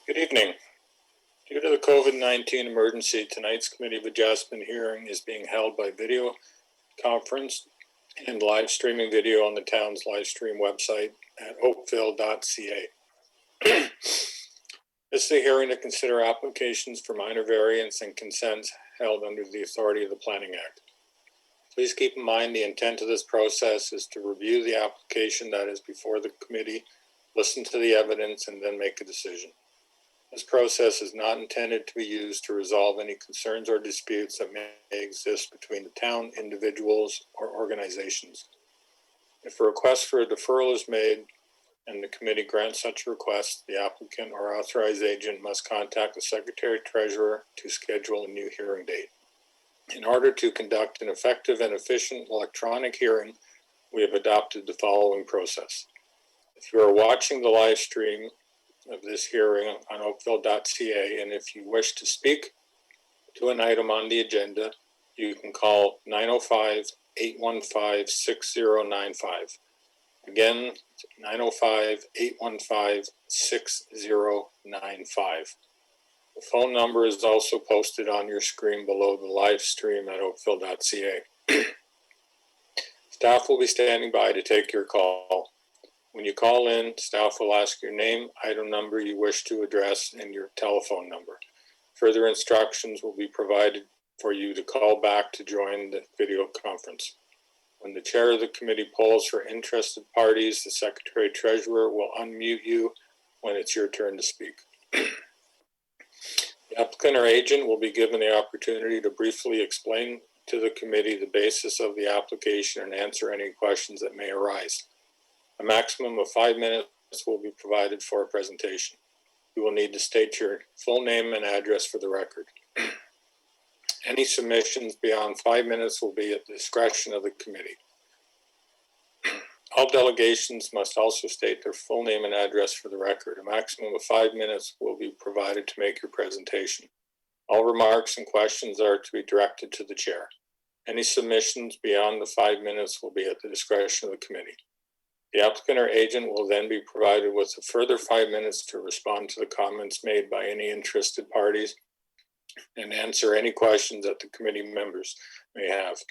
Good evening. Due to the COVID-19 emergency, tonight's Committee of Adjustment hearing is being held by video conference and live streaming video on the town's live stream website at oakville.ca. This is a hearing to consider applications for minor variance and consents held under the authority of the Planning Act. Please keep in mind the intent of this process is to review the application that is before the committee, listen to the evidence, and then make a decision. This process is not intended to be used to resolve any concerns or disputes that may exist between the town, individuals, or organizations. If a request for a deferral is made and the committee grants such a request, the applicant or authorized agent must contact the Secretary-Treasurer to schedule a new hearing date. In order to conduct an effective and efficient electronic hearing, we have adopted the following process. If you are watching the live stream of this hearing on oakville.ca, and if you wish to speak to an item on the agenda, you can call 905-815-6095. Again, 905-815-6095. The phone number is also posted on your screen below the live stream at oakville.ca. Staff will be standing by to take your call. When you call in, staff will ask your name, item number you wish to address, and your telephone number. Further instructions will be provided for you to call back to join the video conference. When the chair of the committee polls for interested parties, the Secretary-Treasurer will unmute you when it's your turn to speak. The applicant or agent will be given the opportunity to briefly explain to the committee the basis of the application and answer any questions that may arise. A maximum of 5 minutes will be provided for a presentation. You will need to state your full name and address for the record. Any submissions beyond 5 minutes will be at the discretion of the committee. All delegations must also state their full name and address for the record. A maximum of 5 minutes will be provided to make your presentation. All remarks and questions are to be directed to the chair. Any submissions beyond the 5 minutes will be at the discretion of the committee. The applicant or agent will then be provided with a further 5 minutes to respond to the comments made by any interested parties and answer any questions that the committee members may have.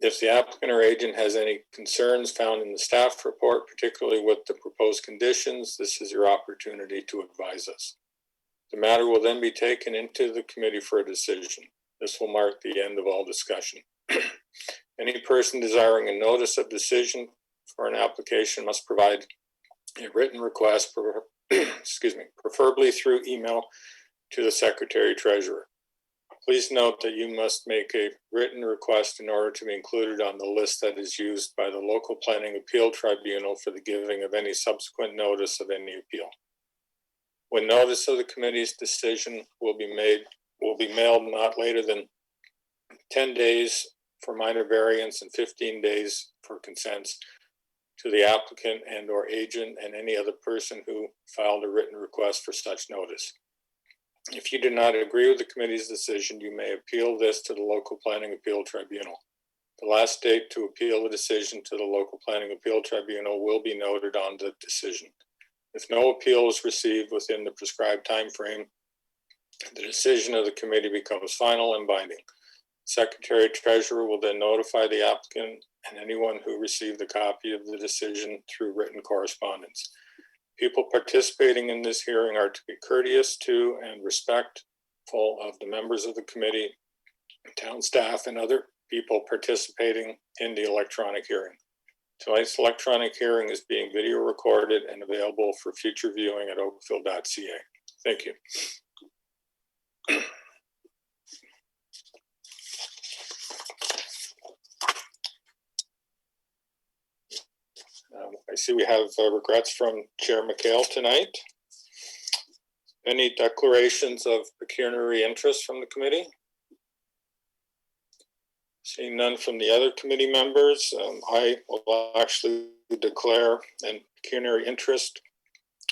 If the applicant or agent has any concerns found in the staff report, particularly with the proposed conditions, this is your opportunity to advise us. The matter will then be taken into the committee for a decision. This will mark the end of all discussion. Any person desiring a notice of decision for an application must provide a written request, preferably through email, to the Secretary-Treasurer. Please note that you must make a written request in order to be included on the list that is used by the local planning appeal tribunal for the giving of any subsequent notice of any appeal. When notice of the committee's decision will be mailed not later than 10 days for minor variance and 15 days for consents to the applicant and or agent and any other person who filed a written request for such notice. If you do not agree with the committee's decision, you may appeal this to the local planning appeal tribunal. The last date to appeal the decision to the local planning appeal tribunal will be noted on the decision. If no appeal is received within the prescribed time frame, the decision of the committee becomes final and binding. Secretary-Treasurer will then notify the applicant and anyone who received a copy of the decision through written correspondence. People participating in this hearing are to be courteous to and respectful of the members of the committee, town staff, and other people participating in the electronic hearing. Tonight's electronic hearing is being video recorded and available for future viewing at oakville.ca. Thank you. I see we have regrets from Chair McHale tonight. Any declarations of pecuniary interest from the committee? Seeing none from the other committee members, I will actually declare an pecuniary interest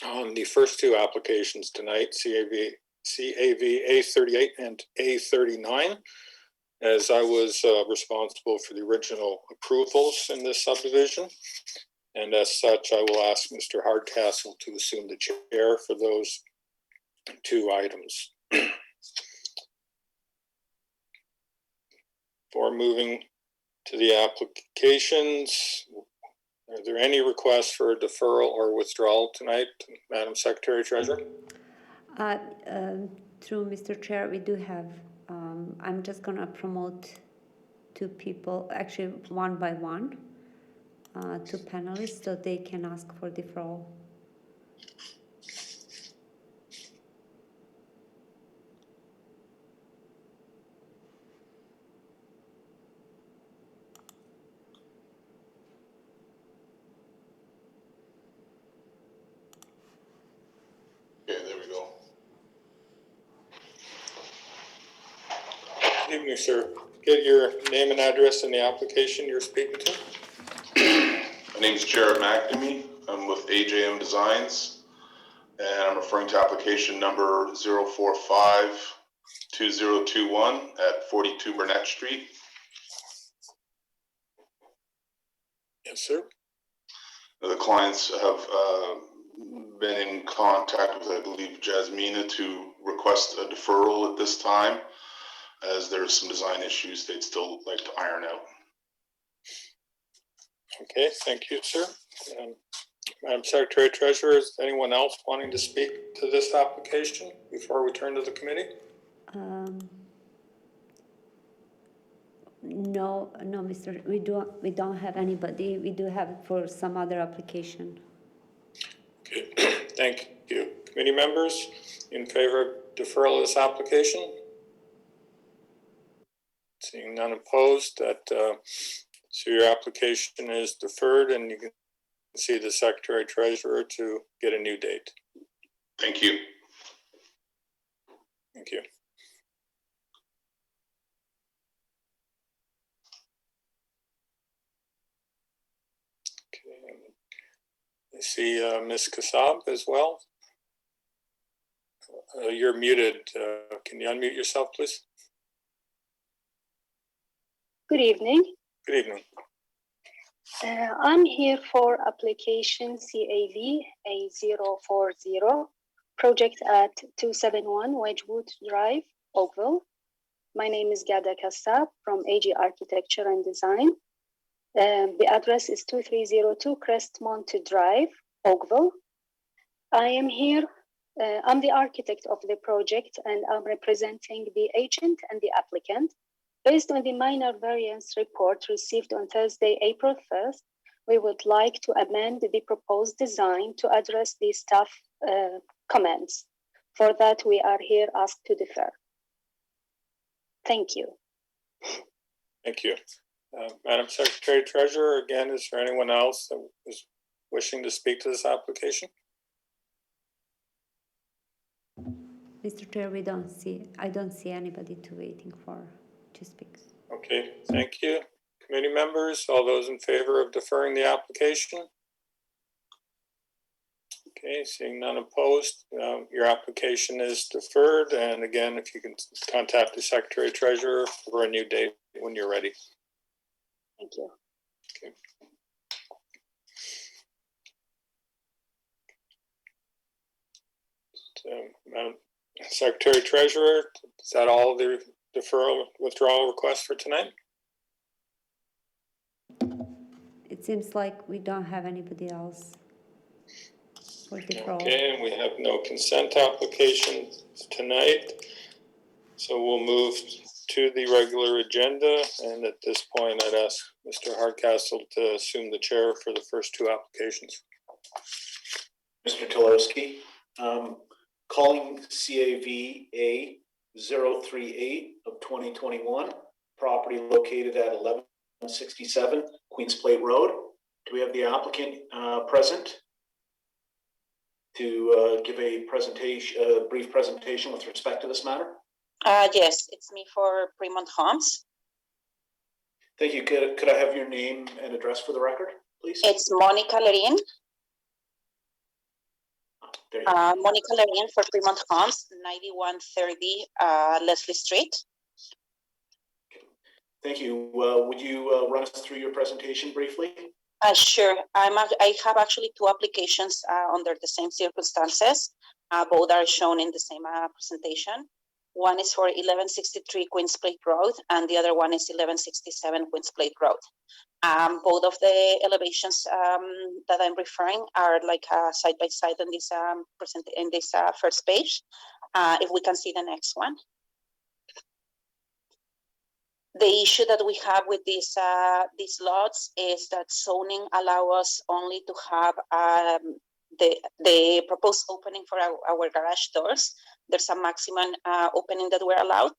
on the first two applications tonight, CAV A38 and A39, as I was responsible for the original approvals in this subdivision. And as such, I will ask Mr. Hardcastle to assume the chair for those two items. Before moving to the applications, are there any requests for a deferral or withdrawal tonight, Madam Secretary Treasurer? Through Mr. Chair, we do have, I'm just going to promote two people, actually one by one, two panelists, so they can ask for deferral. Okay, there we go. Good evening, sir. Get your name and address in the application you're speaking to. My name is Jared McNamee. I'm with AJM Designs, and I'm referring to application number 0452021 at 42 Burnett Street. Yes, sir. The clients have been in contact with, I believe, Jasmina to request a deferral at this time, as there's some design issues they'd still like to iron out. Okay, thank you, sir. Madam Secretary Treasurer, is anyone else wanting to speak to this application before we turn to the committee? No, Mr. We don't have anybody. We do have it for some other application. Okay, thank you. Committee members in favor of deferral of this application? Seeing none opposed, so your application is deferred, and you can see the Secretary Treasurer to get a new date. Thank you. Thank you. Okay. I see Ms. Kassab as well. You're muted. Can you unmute yourself, please? Good evening. Good evening. I'm here for application CAV A040, project at 271 Wedgwood Drive, Oakville. My name is Gada Kassab from AG Architecture and Design. The address is 2302 Crestmont Drive, Oakville. I am here. I'm the architect of the project, and I'm representing the agent and the applicant. Based on the minor variance report received on Thursday, April 1st, we would like to amend the proposed design to address the staff comments. For that, we are here asked to defer. Thank you. Thank you. Madam Secretary Treasurer, again, is there anyone else that is wishing to speak to this application? Mr. Chair, I don't see anybody waiting to speak. Okay, thank you. Committee members, all those in favor of deferring the application? Okay, seeing none opposed, your application is deferred. And again, if you can contact the Secretary Treasurer for a new date when you're ready. Thank you. Okay. So, Madam Secretary Treasurer, is that all the withdrawal requests for tonight? It seems like we don't have anybody else for deferral. Okay, and we have no consent applications tonight. So we'll move to the regular agenda. And at this point, I'd ask Mr. Hardcastle to assume the chair for the first two applications. Mr. Tolarski, calling CAV A038 of 2021, property located at 1167 Queens Plate Road. Do we have the applicant present to give a brief presentation with respect to this matter? Yes, it's me for Fremont Homes. Thank you. Could I have your name and address for the record, please? It's Monica Lerin. Monica Lerin for Fremont Homes, 9130 Leslie Street. Okay. Thank you. Would you run us through your presentation briefly? Sure. I have actually two applications under the same circumstances. Both are shown in the same presentation. One is for 1163 Queens Plate Road, and the other one is 1167 Queens Plate Road. Both of the elevations that I'm referring are like side by side in this first page. If we can see the next one. The issue that we have with these lots is that zoning allow us only to have the proposed opening for our garage doors. There's a maximum opening that we're allowed.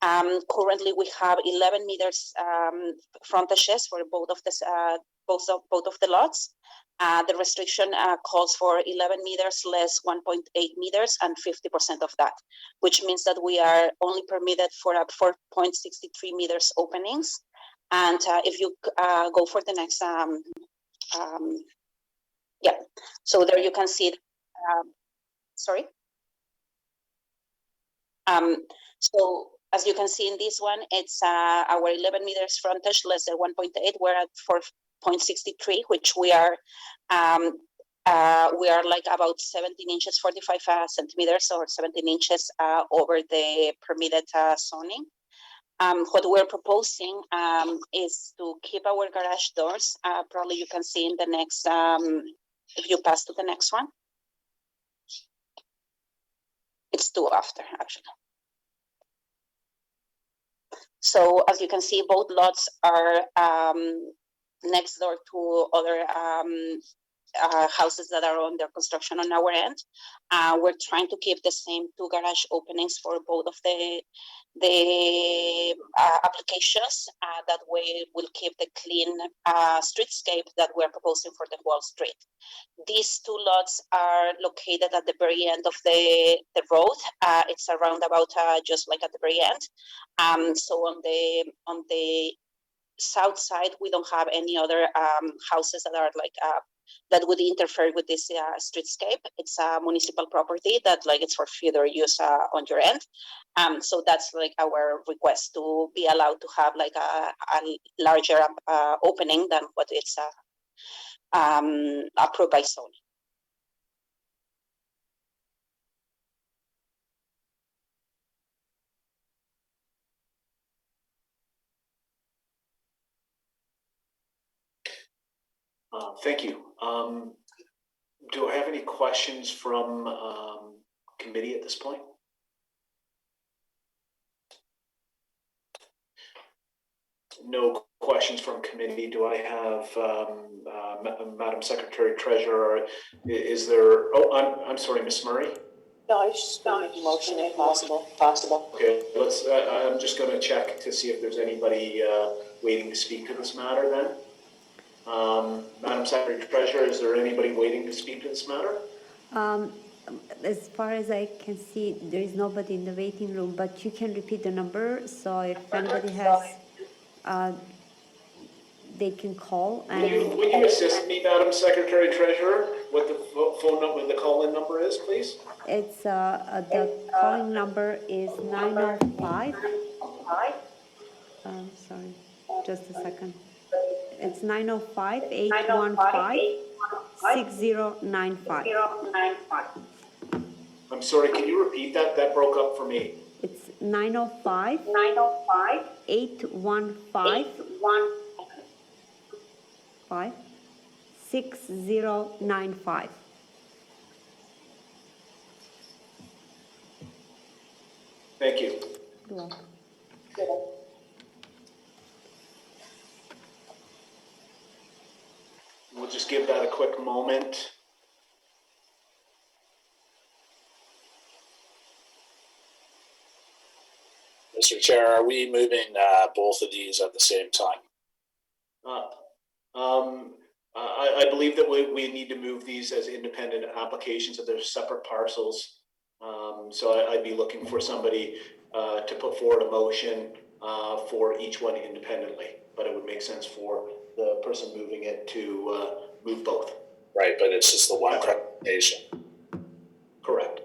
Currently, we have 11 meters frontages for both of the lots. The restriction calls for 11 meters less 1.8 meters and 50% of that, which means that we are only permitted for 4.63 meters openings. And if you go for the next, yeah, so there you can see, sorry. So as you can see in this one, it's our 11 meters frontage less than 1.8. We're at 4.63, which we are like about 17 inches, 45 centimeters or 17 inches over the permitted zoning. What we're proposing is to keep our garage doors. Probably you can see in the next, if you pass to the next one. It's two after, actually. So as you can see, both lots are next door to other houses that are under construction on our end. We're trying to keep the same two garage openings for both of the applications. That way we'll keep the clean streetscape that we're proposing for the whole street. These two lots are located at the very end of the road. It's around about just like at the very end. So on the south side, we don't have any other houses that are like that would interfere with this streetscape. It's a municipal property that like it's for further use on your end. So that's like our request to be allowed to have like a larger opening than what it's approved by zoning. Thank you. Do I have any questions from committee at this point? No questions from committee. Do I have Madam Secretary Treasurer? Is there? Oh, I'm sorry, Ms. Murray. No, I just want to make a motion if possible. Okay, let's. I'm just going to check to see if there's anybody waiting to speak to this matter. Then, Madam Secretary Treasurer, is there anybody waiting to speak to this matter? As far as I can see, there is nobody in the waiting room, but you can repeat the number. So if anybody has, they can call. And would you assist me, Madam Secretary Treasurer, what the phone number, the call-in number is, please? it's the calling number is 905. Sorry, just a second. It's 905-815-6095. I'm sorry, can you repeat that? That broke up for me. It's 905-815-6095. Thank you. You're welcome. We'll just give that a quick moment. Mr. Chair, are we moving both of these at the same time? I believe that we need to move these as independent applications, that they're separate parcels. So I'd be looking for somebody to put forward a motion for each one independently, but it would make sense for the person moving it to move both. Right, but it's just the one presentation. Correct.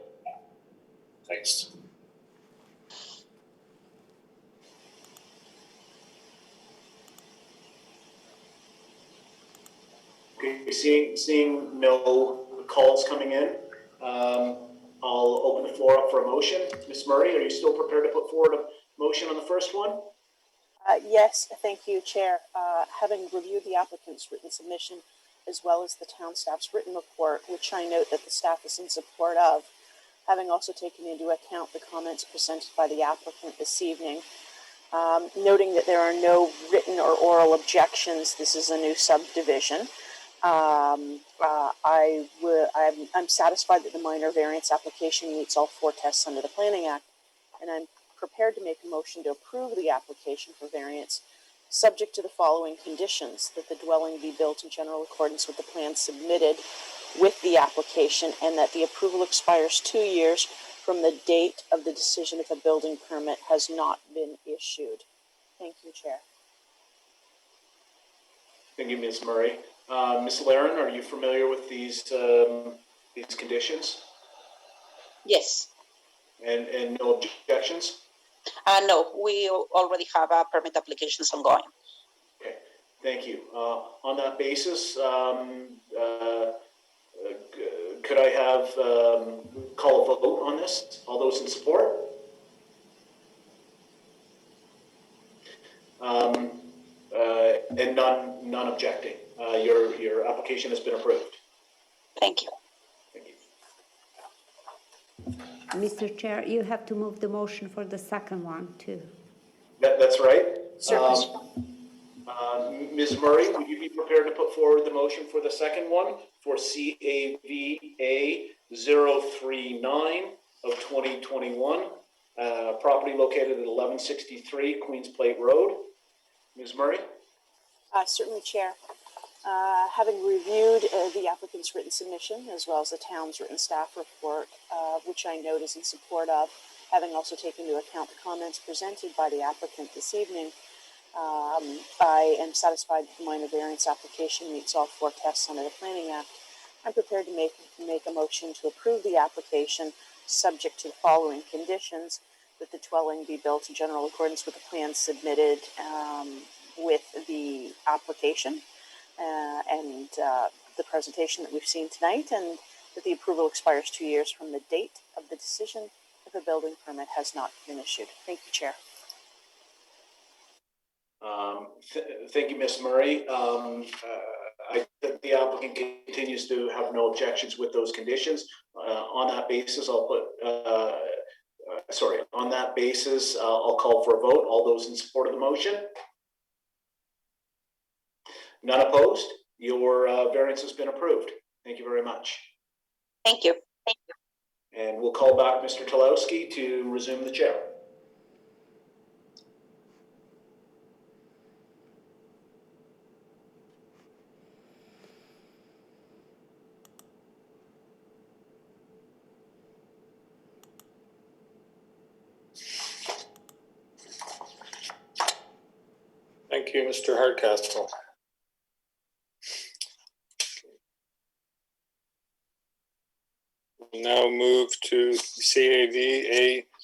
Thanks. Seeing no calls coming in, I'll open the floor up for a motion. Ms. Murray, are you still prepared to put forward a motion on the first one? Yes, thank you, Chair. Having reviewed the applicant's written submission as well as the town staff's written report, which I note that the staff is in support of, having also taken into account the comments presented by the applicant this evening, noting that there are no written or oral objections, this is a new subdivision. I'm satisfied that the minor variance application meets all 4 tests under the Planning Act, and I'm prepared to make a motion to approve the application for variance, subject to the following conditions: that the dwelling be built in general accordance with the plan submitted with the application, and that the approval expires 2 years from the date of the decision if a building permit has not been issued. Thank you, Chair. Thank you, Ms. Murray. Ms. Laren, are you familiar with these conditions? Yes. And no objections? No, we already have permit applications ongoing. Okay, thank you. On that basis, could I have call a vote on this? All those in support? And none objecting. Your application has been approved. Thank you. Thank you. Mr. Chair, you have to move the motion for the second one too. That's right. Certainly. Ms. Murray, would you be prepared to put forward the motion for the second one for CAVA 039 of 2021, property located at 1163 Queens Plate Road? Ms. Murray? Certainly, Chair. Having reviewed the applicant's written submission as well as the town's written staff report, which I note is in support of, having also taken into account the comments presented by the applicant this evening, I am satisfied that the minor variance application meets all 4 tests under the Planning Act. I'm prepared to make a motion to approve the application subject to the following conditions: that the dwelling be built in general accordance with the plans submitted with the application and the presentation that we've seen tonight, and that the approval expires 2 years from the date of the decision if a building permit has not been issued. Thank you, Chair. Thank you, Ms. Murray. The applicant continues to have no objections with those conditions. On that basis, I'll call for a vote. All those in support of the motion? None opposed? Your variance has been approved. Thank you very much. Thank you. And we'll call back Mr. Tulowski to resume the chair. Thank you, Mr. Hardcastle. We'll now move to CAV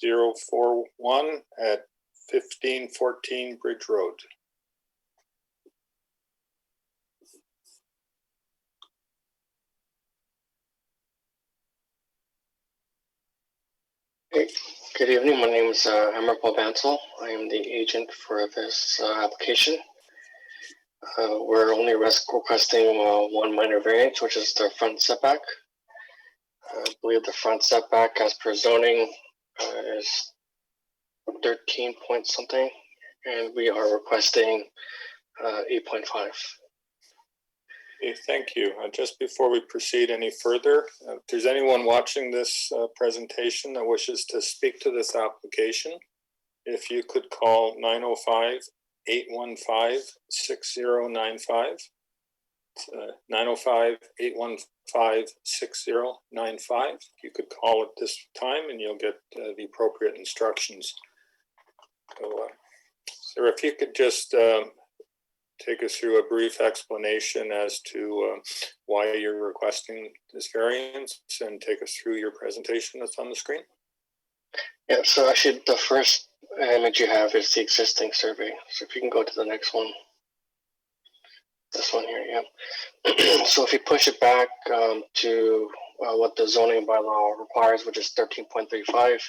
A041 at 1514 Bridge Road. Hey, good evening. My name is Emerald Bansal. I am the agent for this application. We're only requesting one minor variance, which is the front setback. I believe the front setback, as per zoning, is 13 point something, and we are requesting 8.5. Okay, thank you. Just before we proceed any further, if there's anyone watching this presentation that wishes to speak to this application, if you could call 905-815-6095. 905-815-6095. You could call at this time and you'll get the appropriate instructions. So, sir, if you could just take us through a brief explanation as to why you're requesting this variance and take us through your presentation that's on the screen. Yeah, so actually the first image you have is the existing survey. So if you can go to the next one. This one here, yeah. So if you push it back to what the zoning bylaw requires, which is 13.35,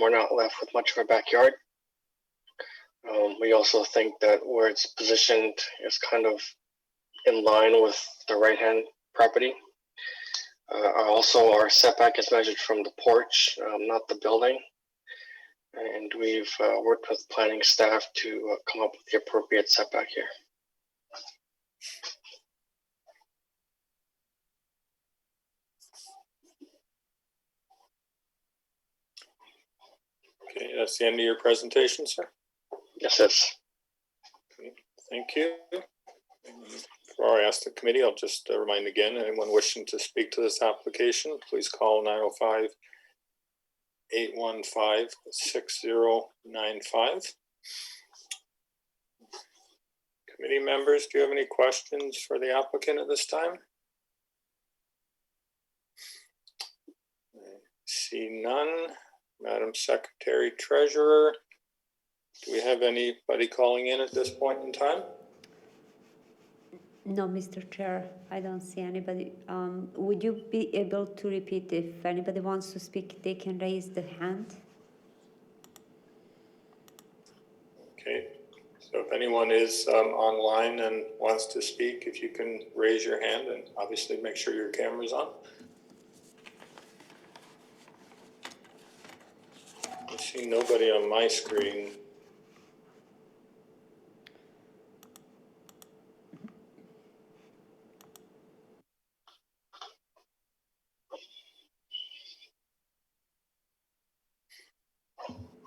we're not left with much of a backyard. We also think that where it's positioned is kind of in line with the right-hand property. Also, our setback is measured from the porch, not the building. And we've worked with planning staff to come up with the appropriate setback here. Okay, that's the end of your presentation, sir. Yes, it's. Okay, thank you. Before I ask the committee, I'll just remind again, anyone wishing to speak to this application, please call 905-815-6095. Committee members, do you have any questions for the applicant at this time? I see none. Madam Secretary Treasurer, do we have anybody calling in at this point in time? No, Mr. Chair, I don't see anybody. Would you be able to repeat if anybody wants to speak, they can raise the hand? Okay, so if anyone is online and wants to speak, if you can raise your hand and obviously make sure your camera's on. I see nobody on my screen.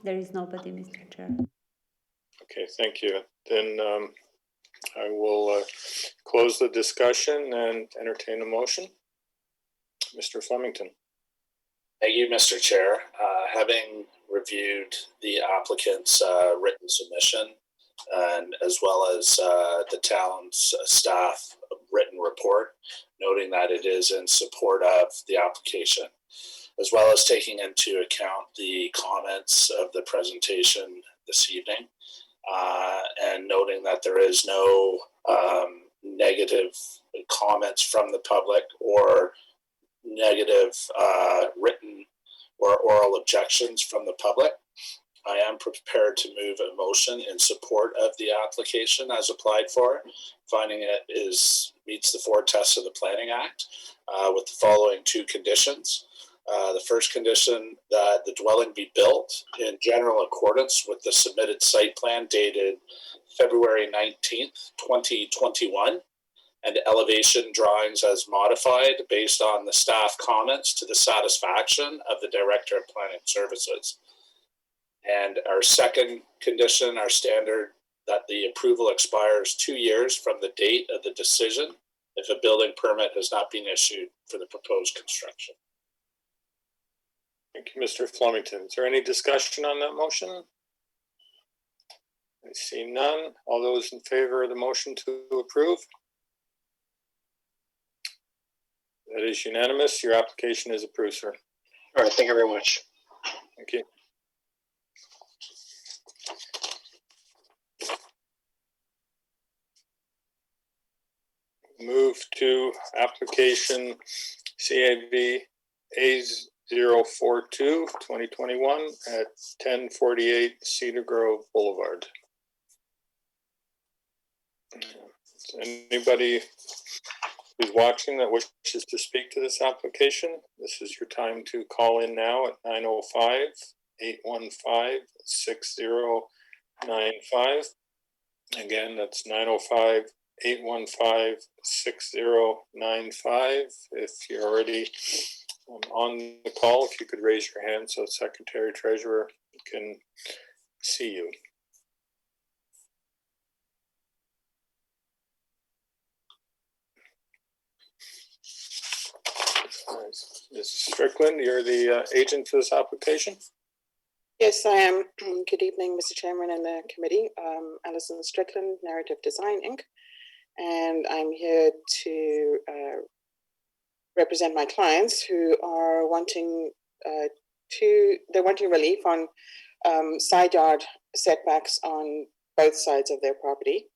There is nobody, Mr. Chair. Okay, thank you. Then I will close the discussion and entertain a motion. Mr. Flemington. Thank you, Mr. Chair. Having reviewed the applicant's written submission and as well as the town's staff written report, noting that it is in support of the application, as well as taking into account the comments of the presentation this evening, and noting that there is no negative comments from the public or negative written or oral objections from the public. I am prepared to move a motion in support of the application as applied for, finding it meets the 4 tests of the Planning Act with the following 2 conditions. The first condition, that the dwelling be built in general accordance with the submitted site plan dated February 19th, 2021, and elevation drawings as modified based on the staff comments to the satisfaction of the Director of Planning Services. And our second condition, our standard, that the approval expires 2 years from the date of the decision if a building permit has not been issued for the proposed construction. Thank you, Mr. Flemington. Is there any discussion on that motion? I see none. All those in favor of the motion to approve? That is unanimous. Your application is approved, sir. All right, thank you very much. Thank you. Move to application CAV A042 2021 at 1048 Cedar Grove Boulevard. Anybody who's watching that wishes to speak to this application, this is your time to call in now at 905-815-6095. Again, that's 905-815-6095. If you're already on the call, if you could raise your hand so Secretary Treasurer can see you. Ms. Strickland, you're the agent for this application? Yes, I am. Good evening, Mr. Chairman and the committee. Alison Strickland, Narrative Design, Inc. And I'm here to represent my clients who are wanting relief on side yard setbacks on both sides of their property.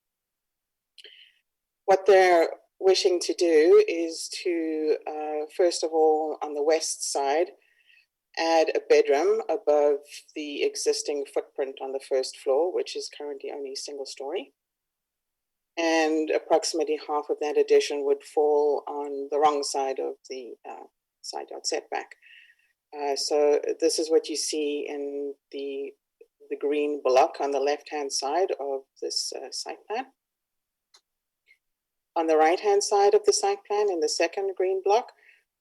what they're wishing to do is to, first of all, on the west side, add a bedroom above the existing footprint on the first floor, which is currently only single story. And approximately half of that addition would fall on the wrong side of the side yard setback. So this is what you see in the green block on the left-hand side of this site plan. On the right-hand side of the site plan, in the second green block,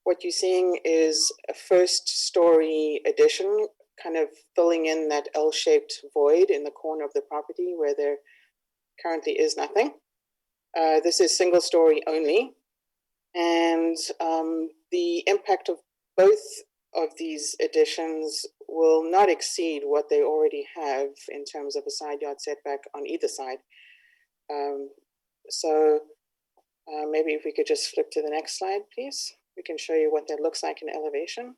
what you're seeing is a first story addition, kind of filling in that L-shaped void in the corner of the property where there currently is nothing. This is single story only. And the impact of both of these additions will not exceed what they already have in terms of a side yard setback on either side. Maybe if we could just flip to the next slide, please. We can show you what that looks like in elevation.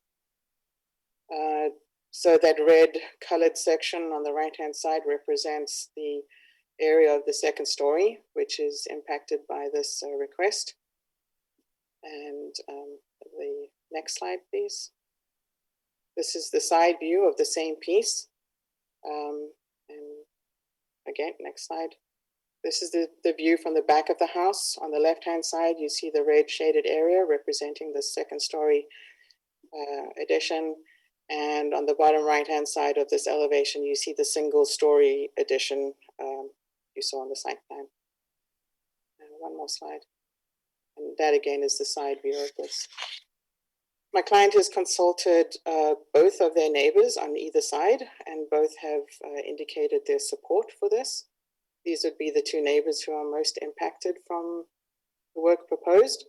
So that red colored section on the right-hand side represents the area of the second story, which is impacted by this request. And the next slide, please. This is the side view of the same piece. And again, next slide. This is the view from the back of the house. On the left-hand side, you see the red shaded area representing the second story addition. And on the bottom right-hand side of this elevation, you see the single story addition you saw on the site plan. And one more slide. And that again is the side view of this. My client has consulted both of their neighbors on either side, and both have indicated their support for this. These would be the two neighbors who are most impacted from the work proposed.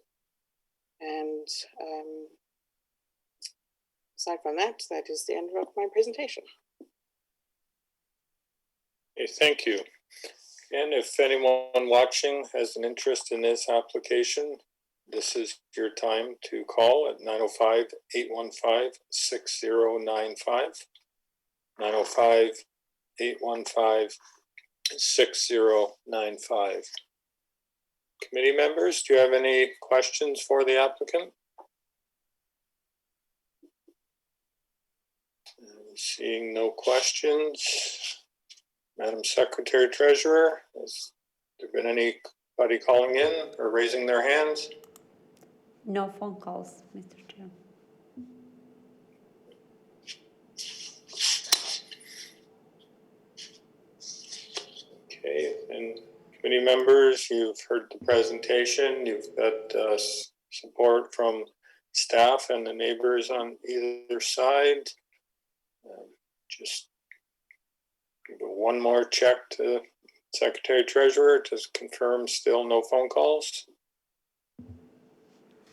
And aside from that, that is the end of my presentation. Okay, thank you. And if anyone watching has an interest in this application, this is your time to call at 905-815-6095. 905-815-6095. Committee members, do you have any questions for the applicant? Seeing no questions, Madam Secretary Treasurer, has there been anybody calling in or raising their hands? No phone calls, Mr. Chair. Okay, and committee members, you've heard the presentation. You've got support from staff and the neighbors on either side. Just give one more check to Secretary Treasurer to confirm still no phone calls.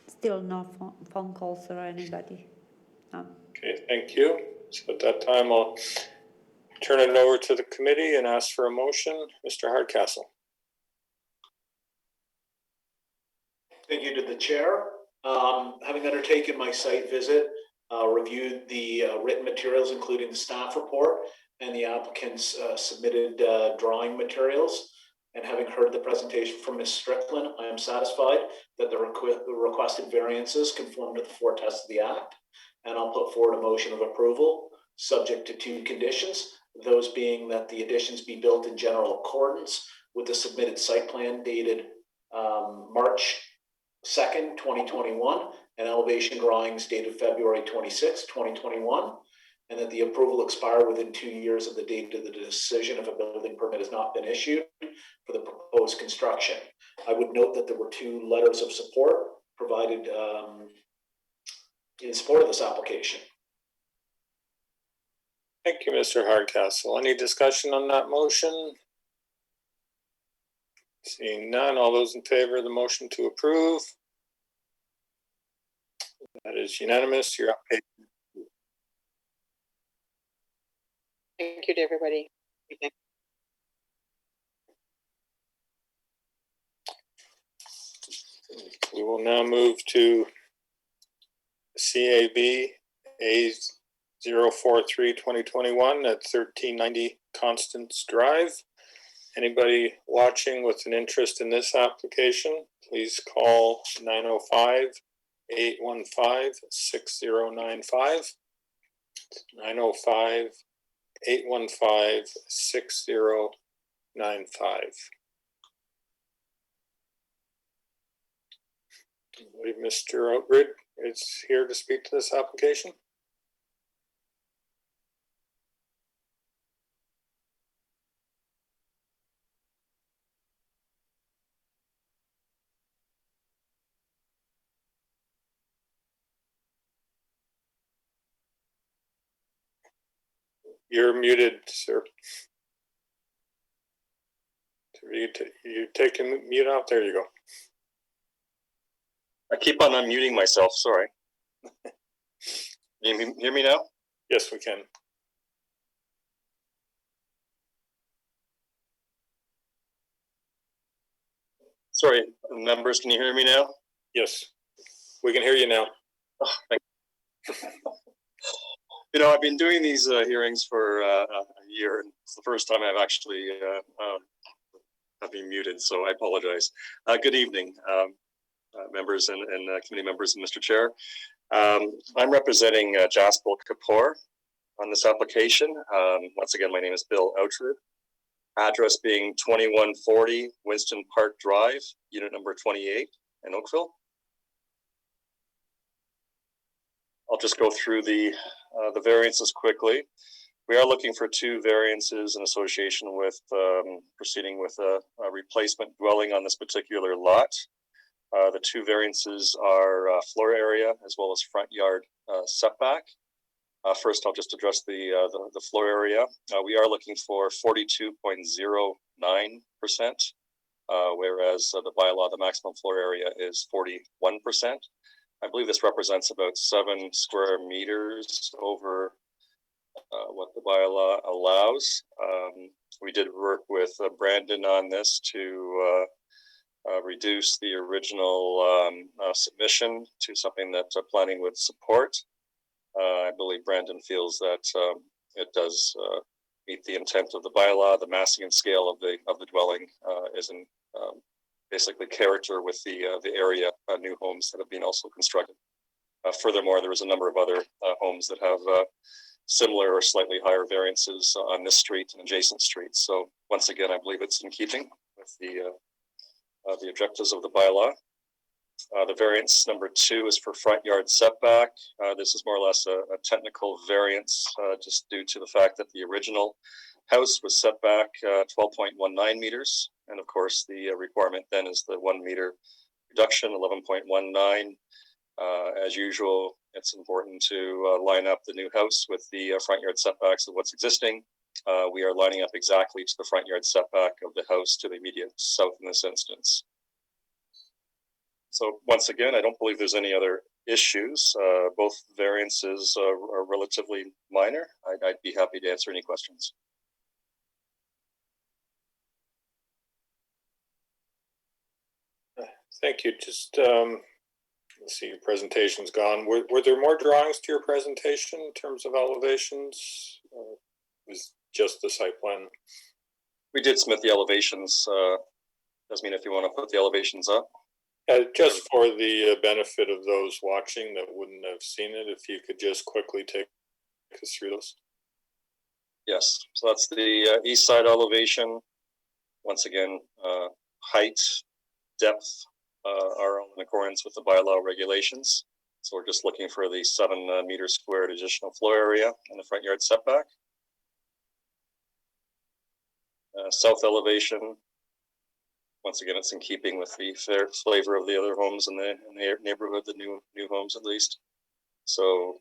Still no phone calls or anybody. No. Okay, thank you. So at that time, I'll turn it over to the committee and ask for a motion. Mr. Hardcastle. Thank you to the chair. Having undertaken my site visit, reviewed the written materials, including the staff report and the applicant's submitted drawing materials, and having heard the presentation from Ms. Strickland, I am satisfied that the requested variances conform to the four tests of the Act, and I'll put forward a motion of approval subject to two conditions, those being that the additions be built in general accordance with the submitted site plan dated March 2nd, 2021, and elevation drawings dated February 26, 2021, and that the approval expire within 2 years of the date of the decision if a building permit has not been issued for the proposed construction. I would note that there were two letters of support provided in support of this application. Thank you, Mr. Hardcastle. Any discussion on that motion? Seeing none, all those in favor of the motion to approve? That is unanimous. You're up. Thank you to everybody. We will now move to CAB A043-2021 at 1390 Constance Drive. Anybody watching with an interest in this application, please call 905-815-6095. 905-815-6095. I believe Mr. Outgrid is here to speak to this application. You're muted, sir. You taking mute out? There you go. I keep on unmuting myself, sorry. Can you hear me now? Yes, we can. Sorry, members, can you hear me now? Yes, we can hear you now. Oh, thank you. You know, I've been doing these hearings for a year, and it's the first time I've actually have been muted, so I apologize. Good evening, members and committee members and Mr. Chair. I'm representing Jaspel Kapoor on this application. Once again, my name is Bill Outrid. Address being 2140 Winston Park Drive, unit number 28 in Oakville. I'll just go through the variances quickly. We are looking for two variances in association with proceeding with a replacement dwelling on this particular lot. The two variances are floor area as well as front yard setback. First, I'll just address the floor area. We are looking for 42.09%, whereas the bylaw, the maximum floor area is 41%. I believe this represents about 7 square meters over what the bylaw allows. We did work with Brandon on this to reduce the original submission to something that planning would support. I believe Brandon feels that it does meet the intent of the bylaw. The massing and scale of the dwelling is in basically character with the area new homes that have been also constructed. Furthermore, there is a number of other homes that have similar or slightly higher variances on this street and adjacent streets. So once again, I believe it's in keeping with the objectives of the bylaw. The variance number 2 is for front yard setback. This is more or less a technical variance just due to the fact that the original house was set back 12.19 meters. And of course, the requirement then is the 1 meter reduction, 11.19. As usual, it's important to line up the new house with the front yard setbacks of what's existing. We are lining up exactly to the front yard setback of the house to the immediate south in this instance. So once again, I don't believe there's any other issues. Both variances are relatively minor. I'd be happy to answer any questions. Thank you. Just let's see, your presentation's gone. Were there more drawings to your presentation in terms of elevations? Was just the site plan? We did submit the elevations. Doesn't mean if you want to put the elevations up. Just for the benefit of those watching that wouldn't have seen it, if you could just quickly take us through those. Yes, so that's the east side elevation. Once again, height, depth are all in accordance with the bylaw regulations. So we're just looking for the 7 meter squared additional floor area in the front yard setback. South elevation. Once again, it's in keeping with the flavor of the other homes in the neighborhood, the new homes at least. So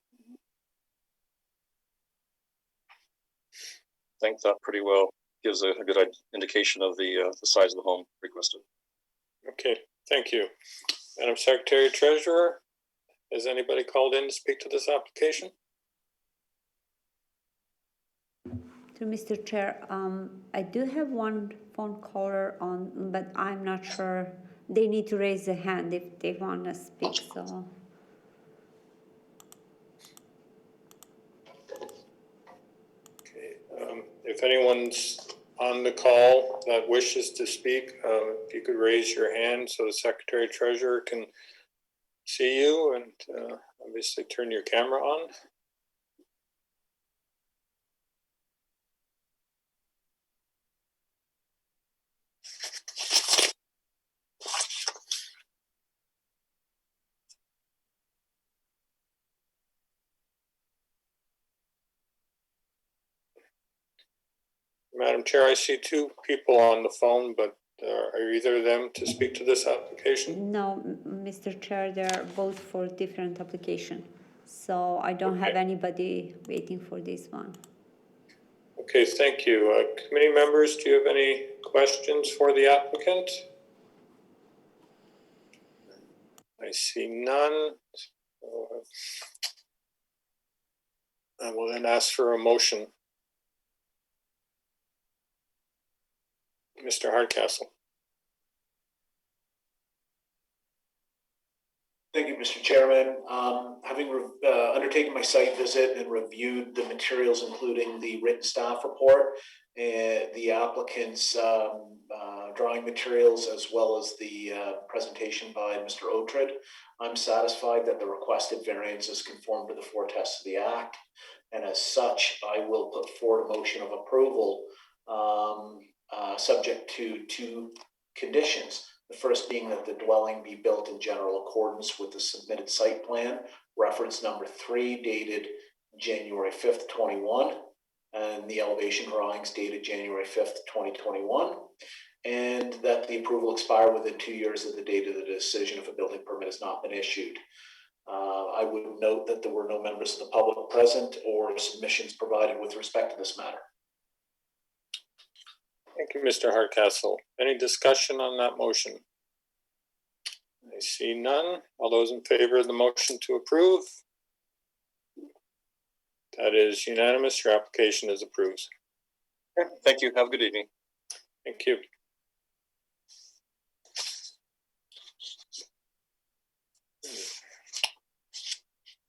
I think that pretty well gives a good indication of the size of the home requested. Okay, thank you. Madam Secretary Treasurer, has anybody called in to speak to this application? To Mr. Chair, I do have one phone caller on, but I'm not sure. They need to raise a hand if they want to speak, so. Okay, if anyone's on the call that wishes to speak, if you could raise your hand so the Secretary Treasurer can see you, and obviously turn your camera on. Madam Chair, I see two people on the phone, but are either of them to speak to this application? No, Mr. Chair, they are both for different application. So I don't have anybody waiting for this one. Okay, thank you. Committee members, do you have any questions for the applicant? I see none. So, I will then ask for a motion. Mr. Hardcastle. Thank you, Mr. Chairman. Having undertaken my site visit and reviewed the materials, including the written staff report and the applicant's drawing materials, as well as the presentation by Mr. Otred, I'm satisfied that the requested variances conform to the four tests of the Act. And as such, I will put forward a motion of approval subject to two conditions. The first being that the dwelling be built in general accordance with the submitted site plan, reference number 3, dated January 5th, 21, and the elevation drawings dated January 5th, 2021, and that the approval expire within 2 years of the date of the decision if a building permit has not been issued. I would note that there were no members of the public present or submissions provided with respect to this matter. Thank you, Mr. Hardcastle. Any discussion on that motion? I see none. All those in favor of the motion to approve? That is unanimous. Your application is approved. Okay, thank you. Have a good evening. Thank you.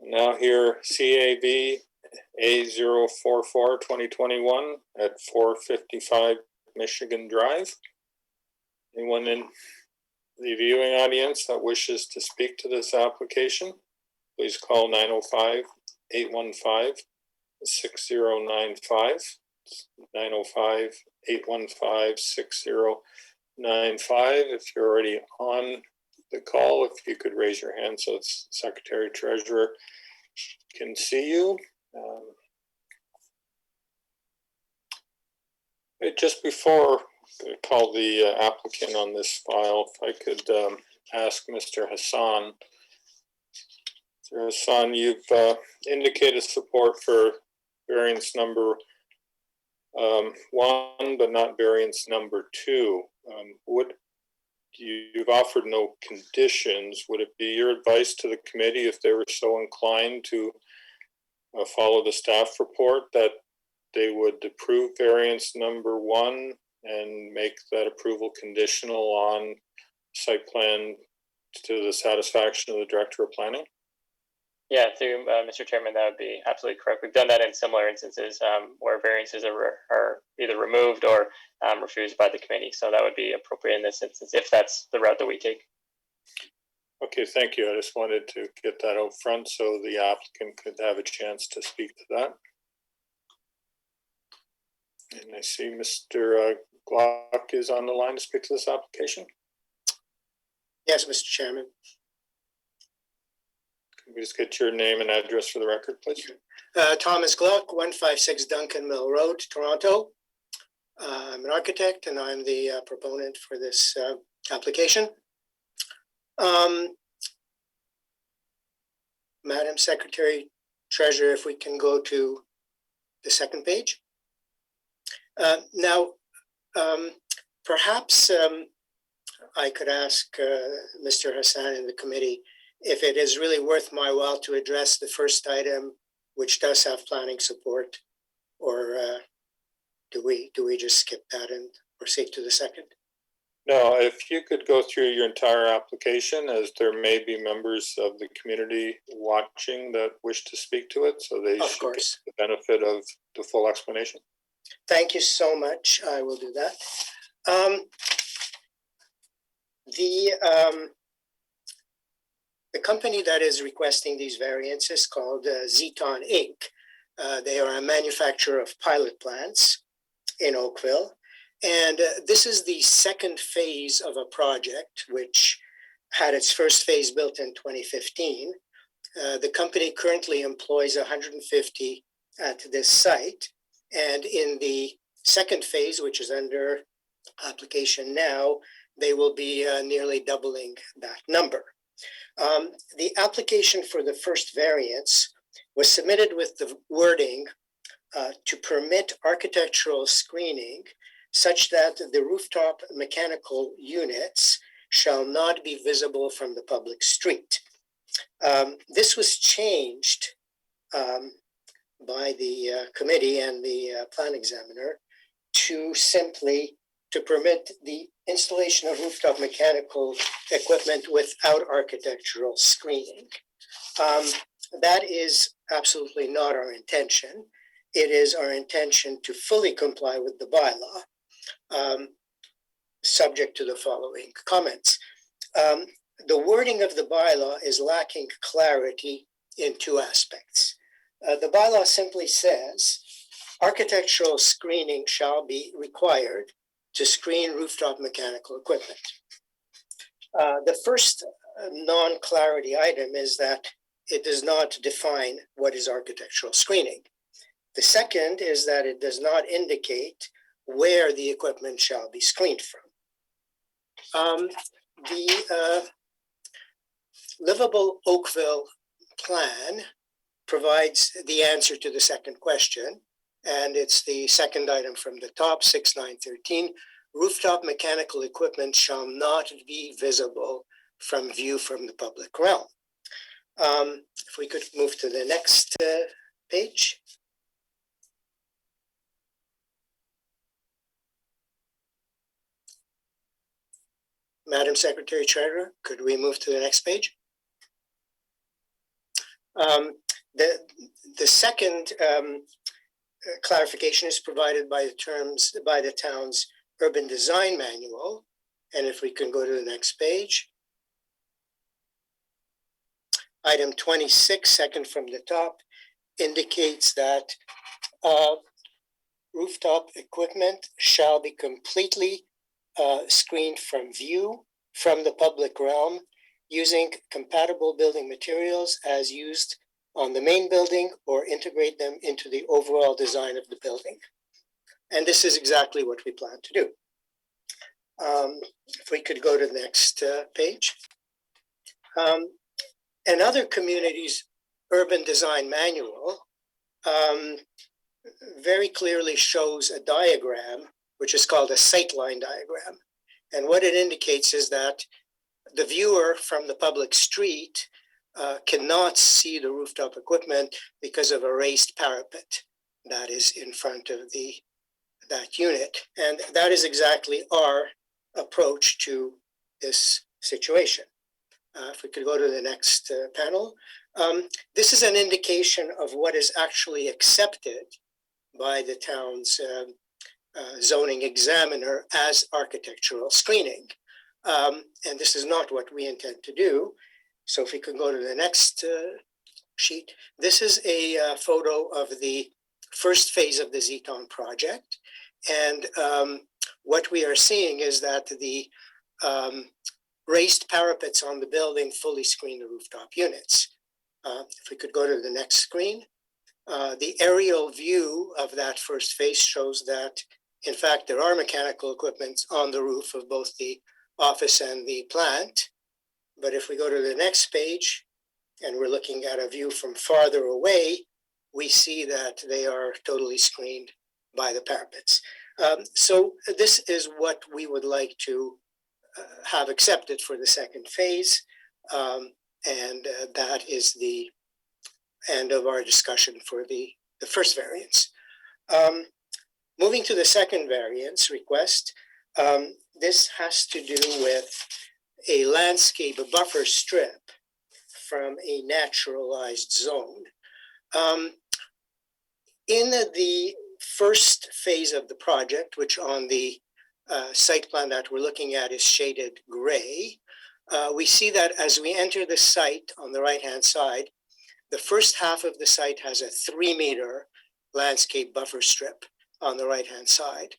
Now here, CAB A044 2021 at 455 Michigan Drive. Anyone in the viewing audience that wishes to speak to this application, please call 905-815-6095. 905-815-6095. If you're already on the call, if you could raise your hand so it's Secretary Treasurer can see you. Just before I call the applicant on this file, if I could ask Mr. Hassan. Mr. Hassan, you've indicated support for variance number 1, but not variance number 2. You've offered no conditions. Would it be your advice to the committee, if they were so inclined to follow the staff report, that they would approve variance number 1 and make that approval conditional on site plan to the satisfaction of the Director of Planning? Yeah, through Mr. Chairman, that would be absolutely correct. We've done that in similar instances where variances are either removed or refused by the committee. So that would be appropriate in this instance, if that's the route that we take. Okay, thank you. I just wanted to get that out front so the applicant could have a chance to speak to that. And I see Mr. Glock is on the line to speak to this application. Yes, Mr. Chairman. Can we just get your name and address for the record, please? Thomas Gluck, 156 Duncan Mill Road, Toronto. I'm an architect and I'm the proponent for this application. Madam Secretary Treasurer, if we can go to the second page. Now, perhaps I could ask Mr. Hassan and the committee if it is really worth my while to address the first item, which does have planning support, or do we just skip that and proceed to the second? No, if you could go through your entire application, as there may be members of the community watching that wish to speak to it, so they should get the benefit of the full explanation. Thank you so much. I will do that. The company that is requesting these variances called Zeton Inc. They are a manufacturer of pilot plants in Oakville. And this is the second phase of a project which had its first phase built in 2015. The company currently employs 150 at this site. And in the second phase, which is under application now, they will be nearly doubling that number. The application for the first variance was submitted with the wording to permit architectural screening such that the rooftop mechanical units shall not be visible from the public street. This was changed by the committee and the plan examiner to simply to permit the installation of rooftop mechanical equipment without architectural screening. That is absolutely not our intention. It is our intention to fully comply with the bylaw, subject to the following comments. The wording of the bylaw is lacking clarity in two aspects. The bylaw simply says, architectural screening shall be required to screen rooftop mechanical equipment. The first non-clarity item is that it does not define what is architectural screening. The second is that it does not indicate where the equipment shall be screened from. The Livable Oakville plan provides the answer to the second question, and it's the second item from the top, 6913. Rooftop mechanical equipment shall not be visible from view from the public realm. If we could move to the next page. Madam Secretary Treasurer, could we move to the next page? The second clarification is provided by the town's urban design manual. And if we can go to the next page. Item 26, second from the top, indicates that rooftop equipment shall be completely screened from view from the public realm using compatible building materials as used on the main building or integrate them into the overall design of the building. And this is exactly what we plan to do. If we could go to the next page. Another community's urban design manual very clearly shows a diagram, which is called a sightline diagram. And what it indicates is that the viewer from the public street cannot see the rooftop equipment because of a raised parapet that is in front of that unit. And that is exactly our approach to this situation. If we could go to the next panel. This is an indication of what is actually accepted by the town's zoning examiner as architectural screening. And this is not what we intend to do. So if we could go to the next sheet. This is a photo of the first phase of the Zeton project. And what we are seeing is that the raised parapets on the building fully screen the rooftop units. If we could go to the next screen. The aerial view of that first phase shows that, in fact, there are mechanical equipment on the roof of both the office and the plant. But if we go to the next page, and we're looking at a view from farther away, we see that they are totally screened by the parapets. So this is what we would like to have accepted for the second phase. And that is the end of our discussion for the first variance. Moving to the second variance request, this has to do with a landscape, a buffer strip from a naturalized zone. In the first phase of the project, which on the site plan that we're looking at is shaded gray. We see that as we enter the site on the right-hand side, the first half of the site has a 3-meter landscape buffer strip on the right-hand side.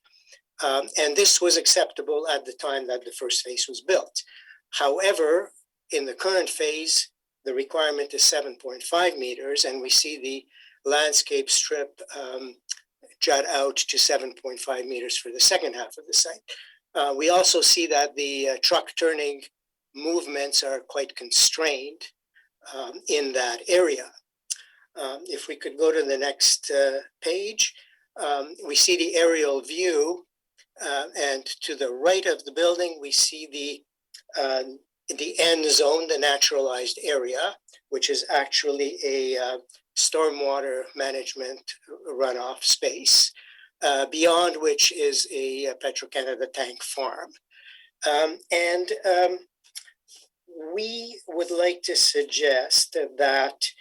And this was acceptable at the time that the first phase was built. However, in the current phase, the requirement is 7.5 meters, and we see the landscape strip jut out to 7.5 meters for the second half of the site. We also see that the truck turning movements are quite constrained in that area. If we could go to the next page, we see the aerial view, and to the right of the building, we see the end zone, the naturalized area, which is actually a stormwater management runoff space, beyond which is a Petro-Canada tank farm. We would like to suggest that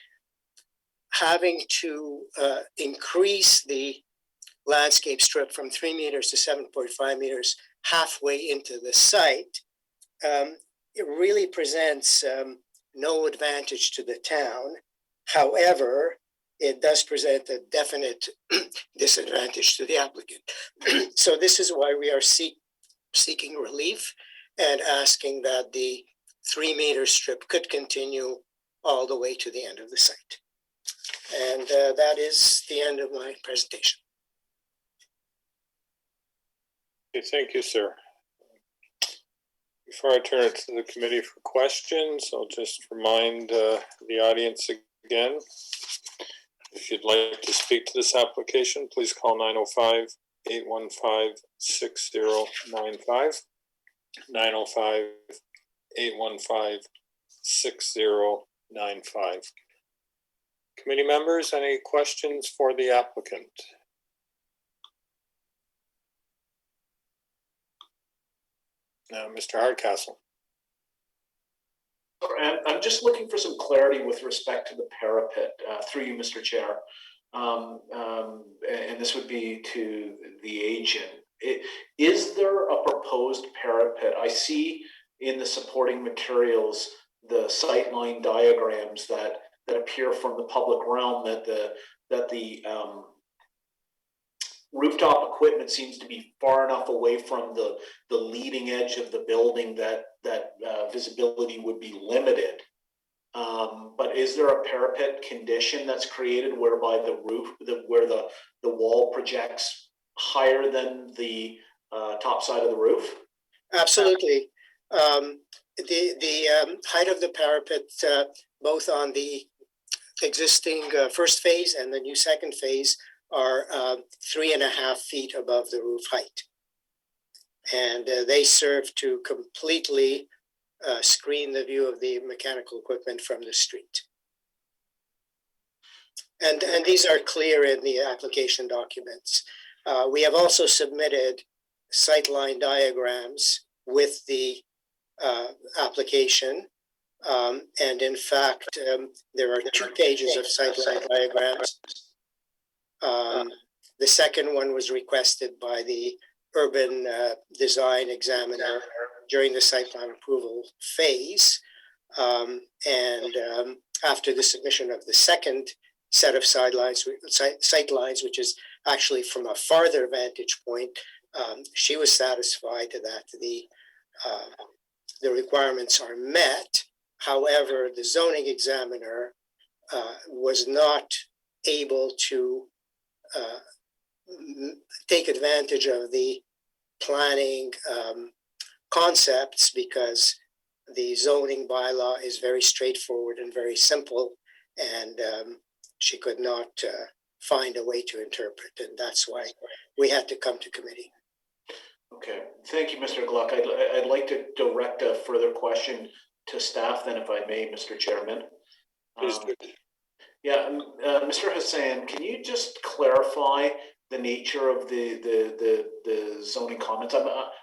having to increase the landscape strip from 3 meters to 7.5 meters halfway into the site, it really presents no advantage to the town. However, it does present a definite disadvantage to the applicant. So this is why we are seeking relief and asking that the 3-meter strip could continue all the way to the end of the site. And that is the end of my presentation. Okay, thank you, sir. Before I turn it to the committee for questions, I'll just remind the audience again, if you'd like to speak to this application, please call 905-815-6095, 905-815-6095. Committee members, any questions for the applicant? Mr. Hardcastle. I'm just looking for some clarity with respect to the parapet, through you, Mr. Chair. And this would be to the agent. Is there a proposed parapet? I see in the supporting materials the sightline diagrams that appear from the public realm that the rooftop equipment seems to be far enough away from the leading edge of the building that visibility would be limited. But is there a parapet condition that's created whereby the roof, where the wall projects higher than the top side of the roof? Absolutely. The height of the parapet, both on the existing first phase and the new second phase, are 3.5 feet above the roof height. And they serve to completely screen the view of the mechanical equipment from the street. And these are clear in the application documents. We have also submitted sightline diagrams with the application. And in fact, there are 2 pages of sightline diagrams. The second one was requested by the urban design examiner during the site plan approval phase. After the submission of the second set of sightlines, which is actually from a farther vantage point, she was satisfied that the requirements are met. However, the zoning examiner was not able to take advantage of the planning concepts because the zoning bylaw is very straightforward and very simple, and she could not find a way to interpret, and that's why we had to come to committee. Okay, thank you, Mr. Gluck. I'd like to direct a further question to staff then, if I may, Mr. Chairman. Please do. Yeah, Mr. Hassan, can you just clarify the nature of the zoning comments?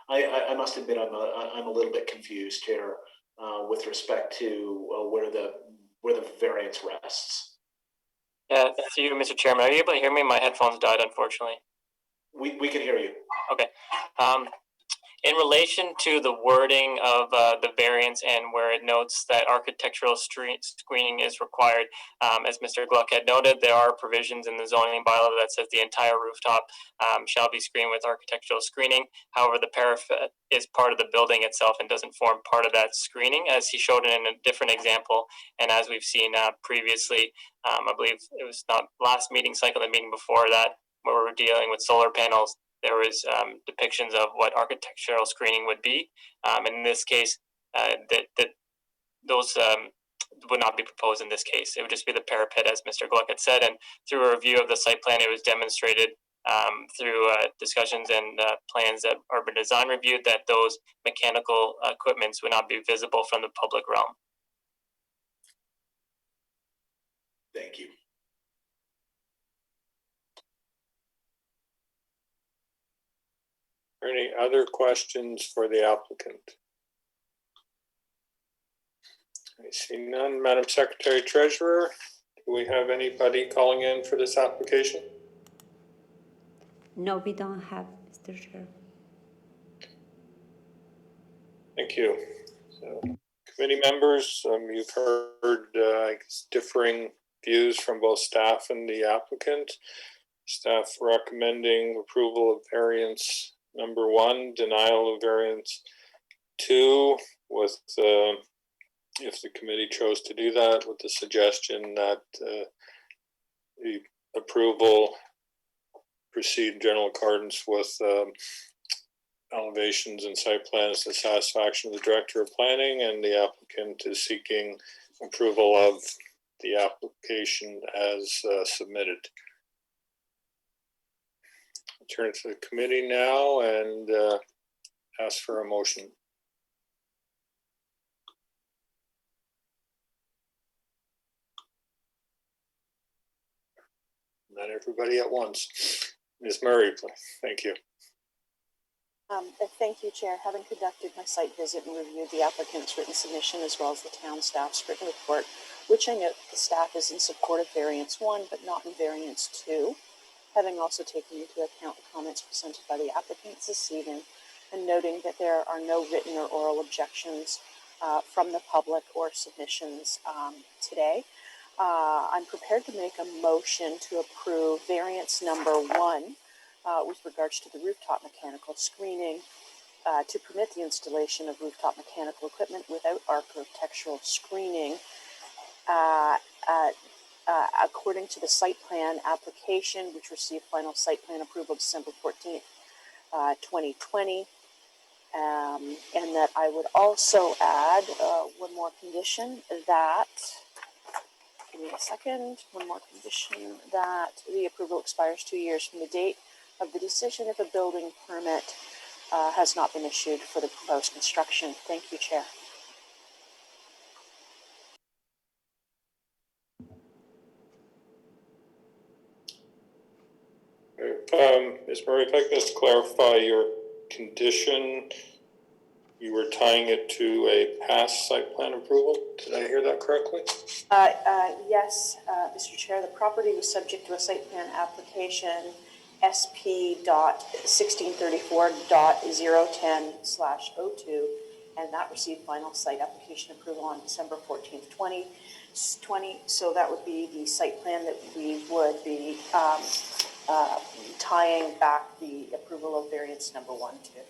I must admit I'm a little bit confused here with respect to where the variance rests. Yeah, through you, Mr. Chairman. Are you able to hear me? My headphones died, unfortunately. We can hear you. Okay. In relation to the wording of the variance and where it notes that architectural screening is required, as Mr. Gluck had noted, there are provisions in the zoning bylaw that says the entire rooftop shall be screened with architectural screening. However, the parapet is part of the building itself and doesn't form part of that screening, as he showed in a different example. And as we've seen previously, I believe it was not last meeting cycle, the meeting before that, where we were dealing with solar panels, there was depictions of what architectural screening would be. And in this case, those would not be proposed in this case. It would just be the parapet, as Mr. Gluck had said. And through a review of the site plan, it was demonstrated through discussions and plans that urban design reviewed that those mechanical equipments would not be visible from the public realm. Thank you. Any other questions for the applicant? I see none. Madam Secretary Treasurer, do we have anybody calling in for this application? No, we don't have, Mr. Chair. Thank you. So, committee members, you've heard I guess, differing views from both staff and the applicant. Staff recommending approval of variance number 1, denial of variance 2, with if the committee chose to do that, with the suggestion that the approval proceed in general accordance with elevations and site plans to the satisfaction of the Director of Planning, and the applicant is seeking approval of the application as submitted. I'll turn it to the committee now and ask for a motion. Not everybody at once. Ms. Murray, please. Thank you. Thank you, Chair. Having conducted my site visit and reviewed the applicant's written submission as well as the town staff's written report, which I note the staff is in support of variance 1, but not in variance 2. Having also taken into account the comments presented by the applicants this evening, and noting that there are no written or oral objections from the public or submissions today, I'm prepared to make a motion to approve variance number 1 with regards to the rooftop mechanical screening to permit the installation of rooftop mechanical equipment without architectural screening according to the site plan application, which received final site plan approval December 14th, 2020. And that I would also add one more condition that, give me a second, one more condition that the approval expires 2 years from the date of the decision if a building permit has not been issued for the proposed construction. Thank you, Chair. Ms. Murray, if I could just clarify your condition, you were tying it to a past site plan approval? Did I hear that correctly? Yes, Mr. Chair, the property was subject to a site plan application SP.1634.010/02, and that received final site application approval on December 14th, 2020. So that would be the site plan that we would be tying back the approval of variance number 1 to.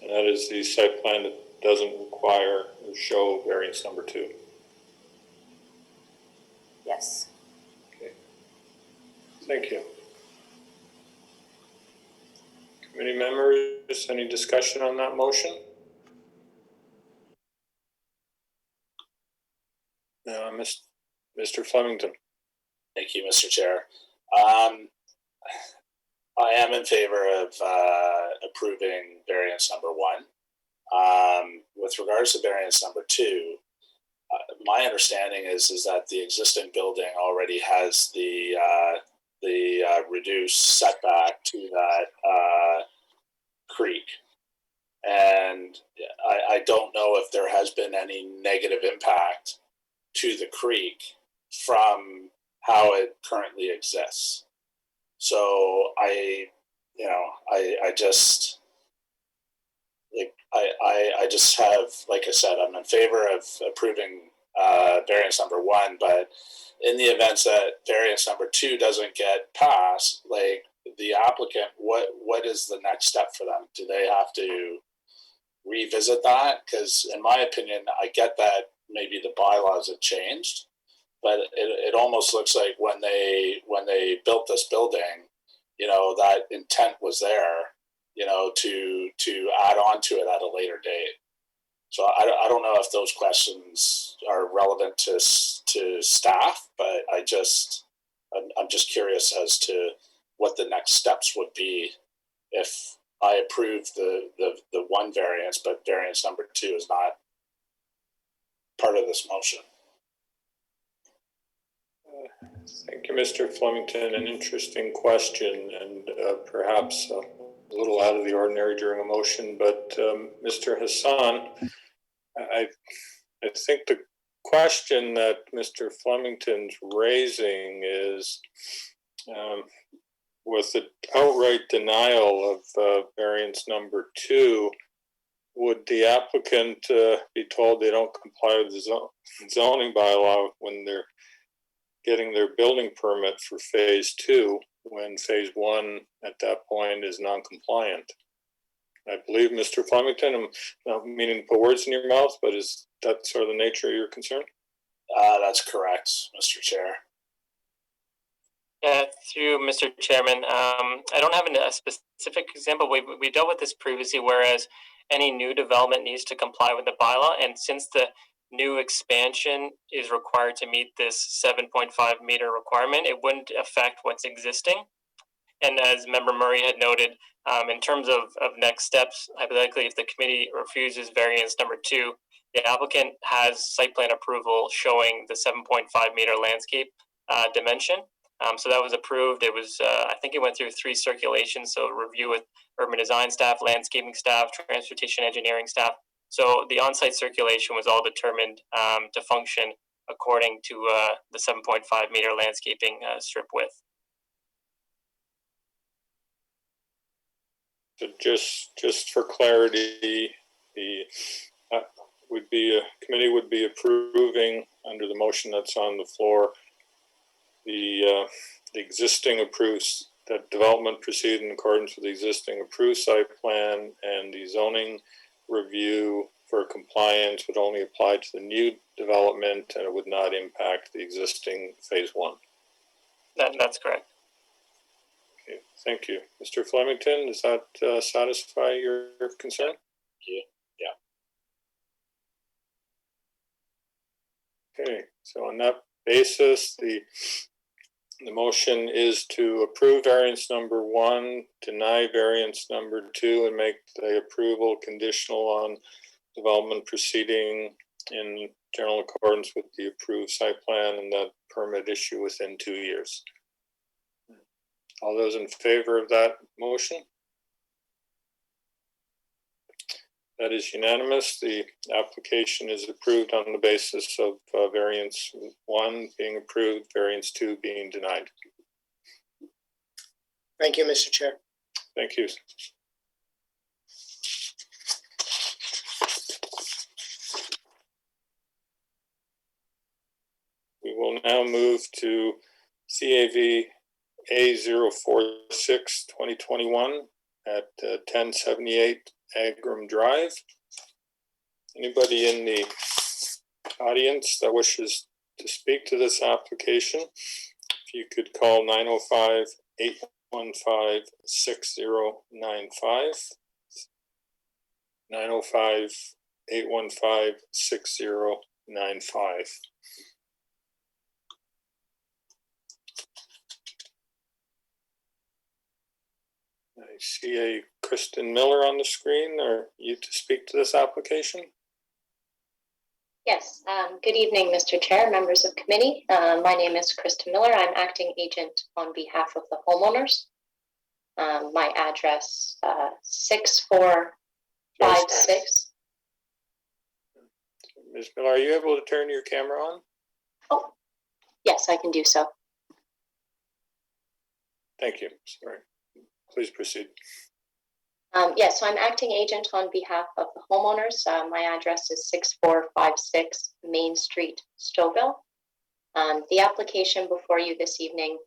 And that is the site plan that doesn't require or show variance number 2. Yes. Okay. Thank you. Committee members, any discussion on that motion? Mr. Flemington. Thank you, Mr. Chair. I am in favor of approving variance number 1. With regards to variance number 2, my understanding is that the existing building already has the reduced setback to that creek, and I don't know if there has been any negative impact to the creek from how it currently exists. So I you know, I just, like, I just have, like I said, I'm in favor of approving variance number 1, but in the event that variance number 2 doesn't get passed, like, the applicant, what is the next step for them? Do they have to revisit that? Because in my opinion, I get that maybe the bylaws have changed, but it almost looks like when they built this building, you know, that intent was there, you know, to add on to it at a later date. So I don't know if those questions are relevant to staff, but I'm just curious as to what the next steps would be if I approve the 1 variance, but variance number 2 is not part of this motion. Thank you, Mr. Flemington. An interesting question, and perhaps a little out of the ordinary during a motion, but Mr. Hassan, I think the question that Mr. Flemington's raising is with the outright denial of variance number 2, would the applicant be told they don't comply with the zoning bylaw when they're getting their building permit for phase 2, when phase 1 at that point is non-compliant? I believe, Mr. Flemington, I'm not meaning to put words in your mouth, but is that sort of the nature of your concern? That's correct, Mr. Chair. Yeah, through Mr. Chairman, I don't have a specific example. We dealt with this previously, whereas any new development needs to comply with the bylaw, and since the new expansion is required to meet this 7.5 meter requirement, it wouldn't affect what's existing. And as Member Murray had noted, in terms of next steps, hypothetically, if the committee refuses variance number 2, the applicant has site plan approval showing the 7.5 meter landscape dimension. So that was approved. It was, I think it went through 3 circulations, so review with urban design staff, landscaping staff, transportation engineering staff. So the on-site circulation was all determined to function according to the 7.5 meter landscaping strip width. So just for clarity, the committee would be approving under the motion that's on the floor the existing approved, that development proceed in accordance with the existing approved site plan, and the zoning review for compliance would only apply to the new development, and it would not impact the existing phase 1. That's correct. Okay, thank you. Mr. Flemington, does that satisfy your concern? Yeah. Okay, so on that basis, the motion is to approve variance number 1, deny variance number 2, and make the approval conditional on development proceeding in general accordance with the approved site plan and that permit issue within 2 years. All those in favor of that motion? That is unanimous. The application is approved on the basis of variance 1 being approved, variance 2 being denied. Thank you, Mr. Chair. Thank you. We will now move to CAV A046 2021 at 1078 Agram Drive. Anybody in the audience that wishes to speak to this application, if you could call 905-815-6095, 905-815-6095. I see a Kristen Miller on the screen. Are you to speak to this application? Yes. Good evening, Mr. Chair, members of committee. My name is Kristen Miller. I'm acting agent on behalf of the homeowners. My address 6456. Ms. Miller, are you able to turn your camera on? Oh, yes, I can do so. Thank you. Sorry. Please proceed. Yes, so I'm acting agent on behalf of the homeowners. My address is 6456 Main Street, Stouffville. The application before you this evening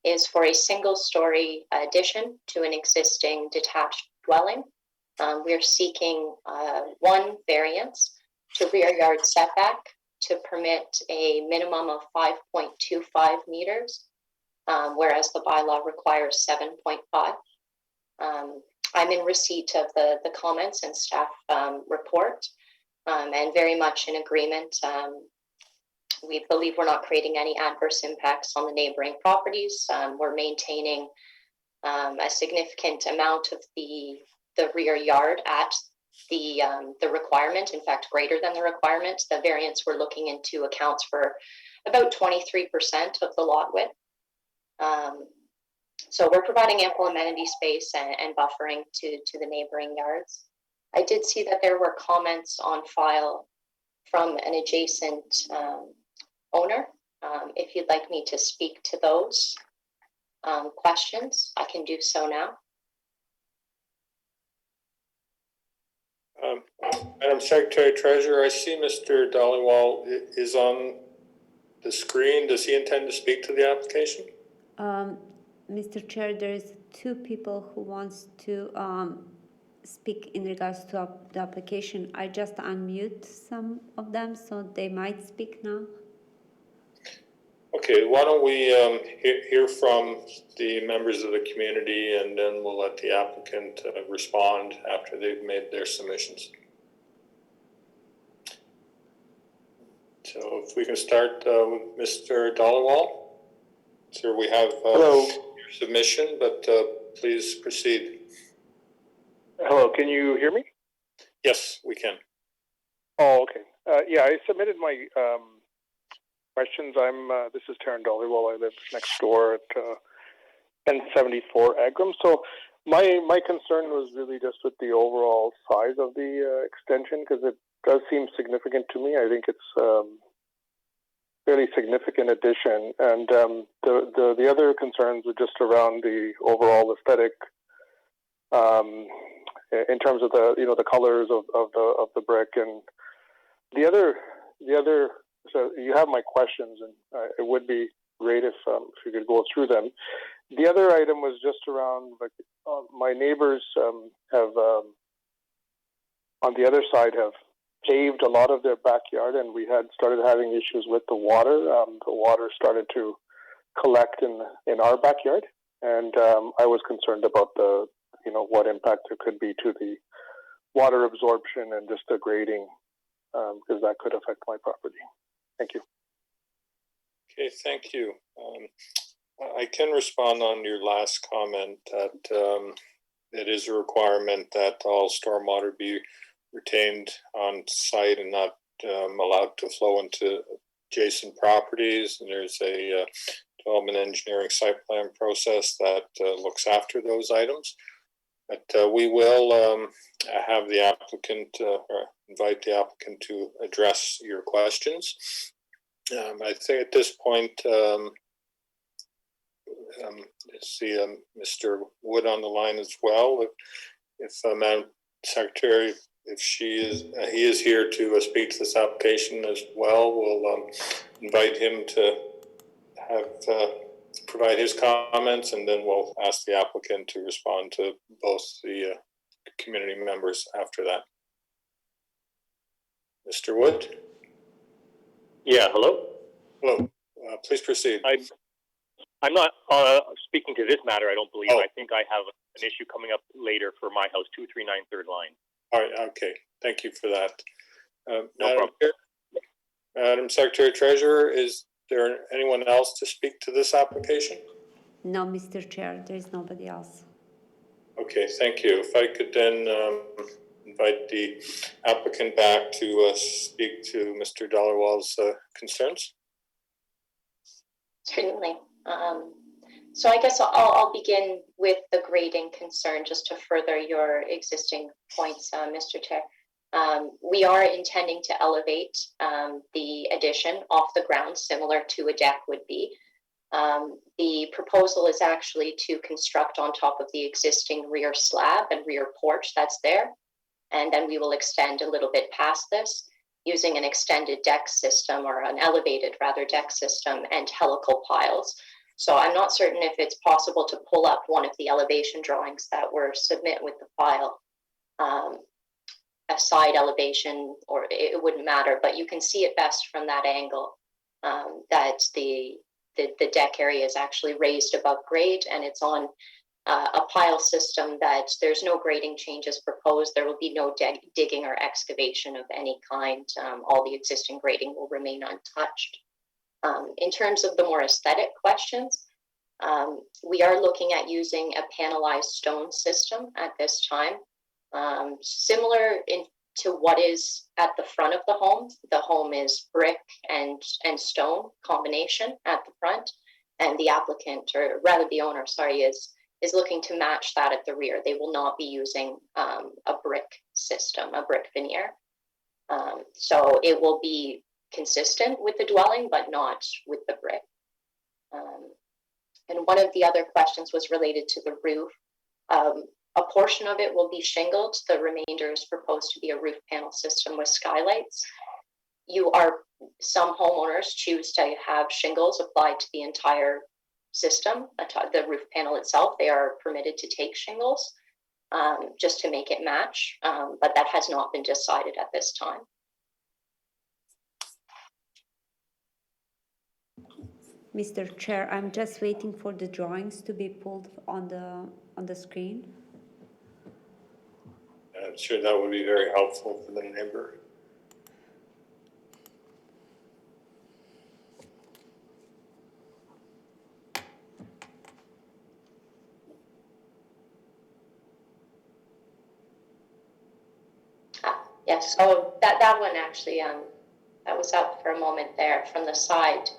is for a single-story addition to an existing detached dwelling. We're seeking one variance to rear yard setback to permit a minimum of 5.25 meters, whereas the bylaw requires 7.5. I'm in receipt of the comments and staff report, and very much in agreement. We believe we're not creating any adverse impacts on the neighboring properties. We're maintaining a significant amount of the rear yard at the requirement, in fact, greater than the requirement. The variance we're looking into accounts for about 23% of the lot width. So we're providing ample amenity space and buffering to the neighboring yards. I did see that there were comments on file from an adjacent owner. If you'd like me to speak to those questions, I can do so now. Madam Secretary Treasurer, I see Mr. Dhaliwal is on the screen. Does he intend to speak to the application? Mr. Chair, there is two people who wants to speak in regards to the application. I just unmute some of them, so they might speak now. Okay, why don't we hear from the members of the community, and then we'll let the applicant respond after they've made their submissions. So if we can start with Mr. Dhaliwal. Sir, we have your submission, but please proceed. Hello, can you hear me? Yes, we can. Oh, okay. Yeah, I submitted my questions. This is Taryn Dhaliwal. I live next door at N74 Agram. So my concern was really just with the overall size of the extension, because it does seem significant to me. I think it's fairly significant addition, and the other concerns were just around the overall aesthetic, in terms of the colors of the brick, and the other. So you have my questions, and it would be great if you could go through them. The other item was just around my neighbors have on the other side have paved a lot of their backyard, and we had started having issues with the water. The water started to collect in our backyard, and I was concerned about what impact there could be to the water absorption and just the grading, because that could affect my property. Thank you. Okay, thank you. I can respond on your last comment that it is a requirement that all stormwater be retained on site and not allowed to flow into adjacent properties. And there's a development engineering site plan process that looks after those items. But we will have the applicant invite the applicant to address your questions. I think at this point, let's see, Mr. Wood on the line as well. If Madam Secretary, if he is here to speak to this application as well, we'll invite him to provide his comments, and then we'll ask the applicant to respond to both the community members after that. Mr. Wood? Yeah, hello? Hello. Please proceed. I'm not speaking to this matter, I don't believe. I think I have an issue coming up later for my house, 239 3rd Line. All right, okay. Thank you for that. No problem. Madam Secretary Treasurer, is there anyone else to speak to this application? No, Mr. Chair, there is nobody else. Okay, thank you. If I could then invite the applicant back to speak to Mr. Dhaliwal's concerns. Certainly. So I guess I'll begin with the grading concern just to further your existing points, Mr. Chair. We are intending to elevate the addition off the ground, similar to a deck would be. The proposal is actually to construct on top of the existing rear slab and rear porch that's there. And then we will extend a little bit past this using an extended deck system, or an elevated rather deck system, and helical piles. So I'm not certain if it's possible to pull up one of the elevation drawings that were submitted with the file, a side elevation, or it wouldn't matter, but you can see it best from that angle, that the deck area is actually raised above grade, and it's on a pile system that there's no grading changes proposed. There will be no digging or excavation of any kind. All the existing grading will remain untouched. In terms of the more aesthetic questions, we are looking at using a panelized stone system at this time, similar to what is at the front of the home. The home is brick and stone combination at the front, and the applicant, or rather the owner, sorry, is looking to match that at the rear. They will not be using a brick system, a brick veneer. So it will be consistent with the dwelling, but not with the brick. And one of the other questions was related to the roof. A portion of it will be shingled. The remainder is proposed to be a roof panel system with skylights. Some homeowners choose to have shingles applied to the entire system, the roof panel itself. They are permitted to take shingles just to make it match, but that has not been decided at this time. Mr. Chair, I'm just waiting for the drawings to be pulled on the screen. I'm sure that would be very helpful for the neighbor. Yes, so that one actually, that was up for a moment there from the side.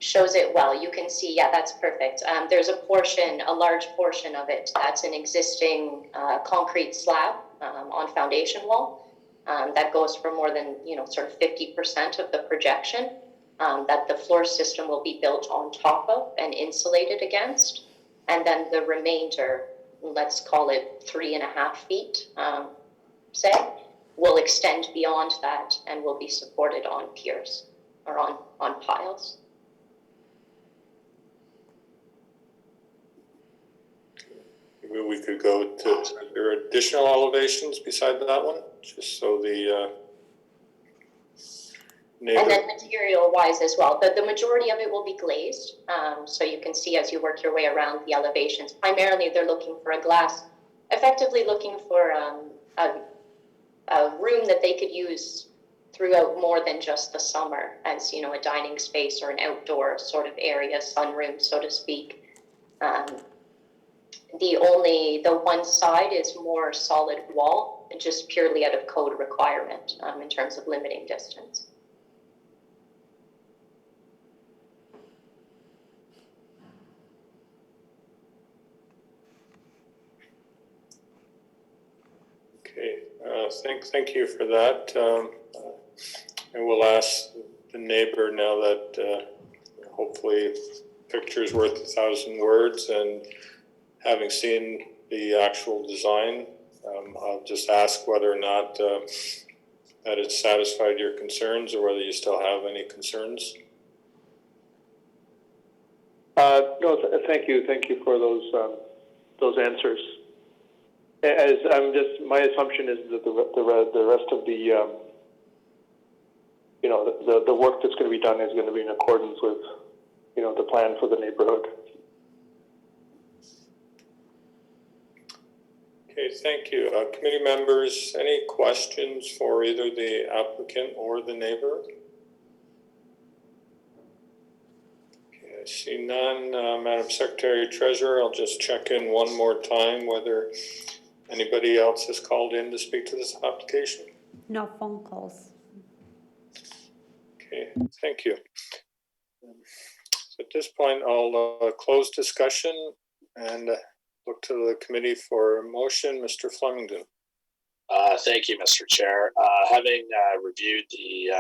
Shows it well. You can see, yeah, that's perfect. There's a large portion of it that's an existing concrete slab on foundation wall that goes for more than, sort of 50% of the projection that the floor system will be built on top of and insulated against. And then the remainder, let's call it 3.5 feet, say, will extend beyond that and will be supported on piers or on piles. Maybe we could go to, are there additional elevations beside that one? Just so the neighbor... And then material-wise as well. The majority of it will be glazed. So you can see as you work your way around the elevations. Primarily, they're looking for a glass, effectively looking for a room that they could use throughout more than just the summer as, a dining space or an outdoor sort of area, sunroom, so to speak. The one side is more solid wall, just purely out of code requirement in terms of limiting distance. Okay, thank you for that. And we'll ask the neighbor now that hopefully picture's worth 1,000 words, and having seen the actual design, I'll just ask whether or not that it's satisfied your concerns, or whether you still have any concerns. No, thank you for those answers. As my assumption is that the rest of the work that's going to be done is going to be in accordance with, the plan for the neighborhood. Okay, thank you. Committee members, any questions for either the applicant or the neighbor? Okay, I see none. Madam Secretary Treasurer, I'll just check in one more time whether anybody else has called in to speak to this application. No phone calls. Okay, thank you. So at this point, I'll close discussion and look to the committee for a motion. Mr. Flemington. Thank you, Mr. Chair. Having reviewed the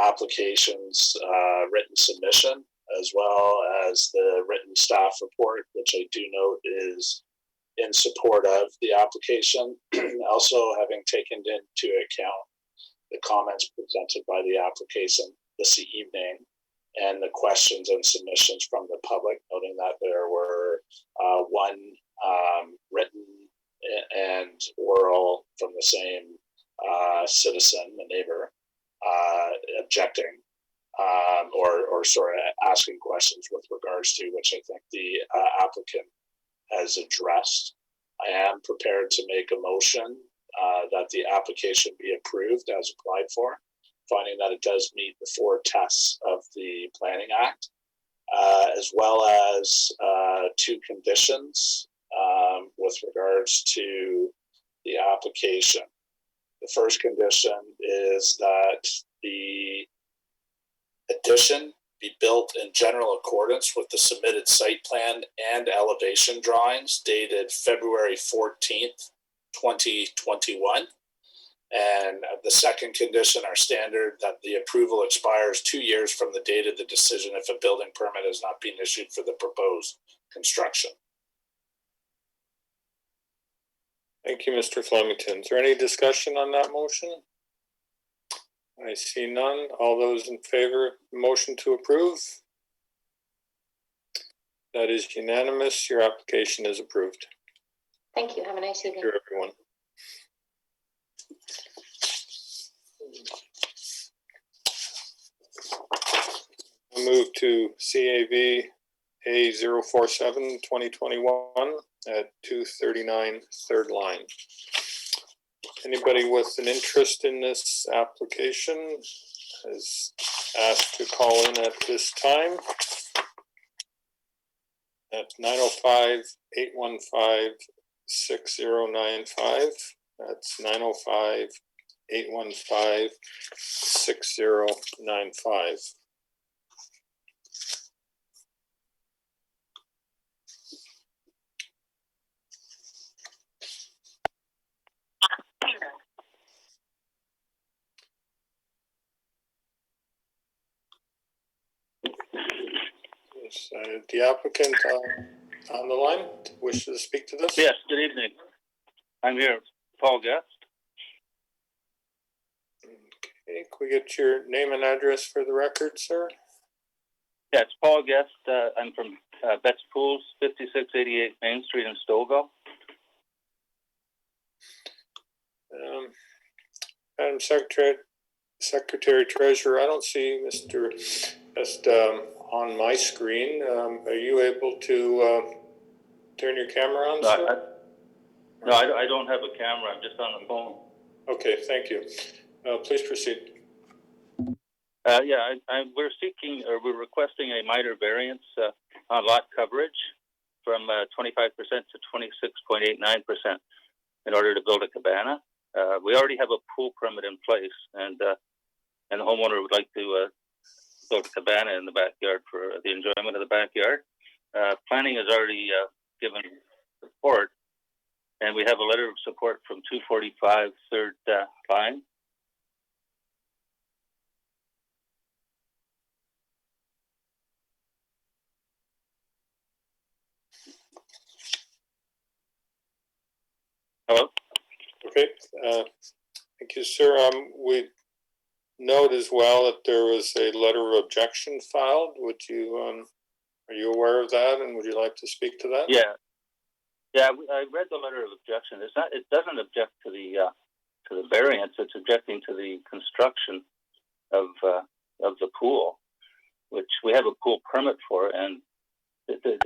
application's written submission, as well as the written staff report, which I do note is in support of the application. Also, having taken into account the comments presented by the application this evening and the questions and submissions from the public, noting that there were one written and oral from the same citizen, the neighbor, objecting or sort of asking questions with regards to, which I think the applicant has addressed. I am prepared to make a motion that the application be approved as applied for, finding that it does meet the 4 tests of the Planning Act, as well as 2 conditions with regards to the application. The first condition is that the addition be built in general accordance with the submitted site plan and elevation drawings dated February 14th, 2021. And the second condition, our standard, that the approval expires 2 years from the date of the decision if a building permit has not been issued for the proposed construction. Thank you, Mr. Flemington. Is there any discussion on that motion? I see none. All those in favor of the motion to approve? That is unanimous. Your application is approved. Thank you. Have a nice evening. Thank you, everyone. We'll move to CAV A047 2021 at 239 3rd line. Anybody with an interest in this application is asked to call in at this time at 905-815-6095. That's 905-815-6095. Is the applicant on the line wishes to speak to this? Yes, good evening. I'm here, Paul Guest. Okay, can we get your name and address for the record, sir? Yeah, it's Paul Guest. I'm from Betts Pools, 5688 Main Street in Stouffville. Madam Secretary Treasurer, I don't see Mr. Best on my screen. Are you able to turn your camera on, sir? I don't have a camera. I'm just on the phone. Okay, thank you. Please proceed. We're seeking, or we're requesting a minor variance on lot coverage from 25% to 26.89% in order to build a cabana. We already have a pool permit in place, and the homeowner would like to build a cabana in the backyard for the enjoyment of the backyard. Planning has already given support, and we have a letter of support from 245 3rd line. Hello? Okay, thank you, sir. We note as well that there was a letter of objection filed. Would you, are you aware of that, and would you like to speak to that? Yeah, I read the letter of objection. It doesn't object to the variance. It's objecting to the construction of the pool, which we have a pool permit for, and they're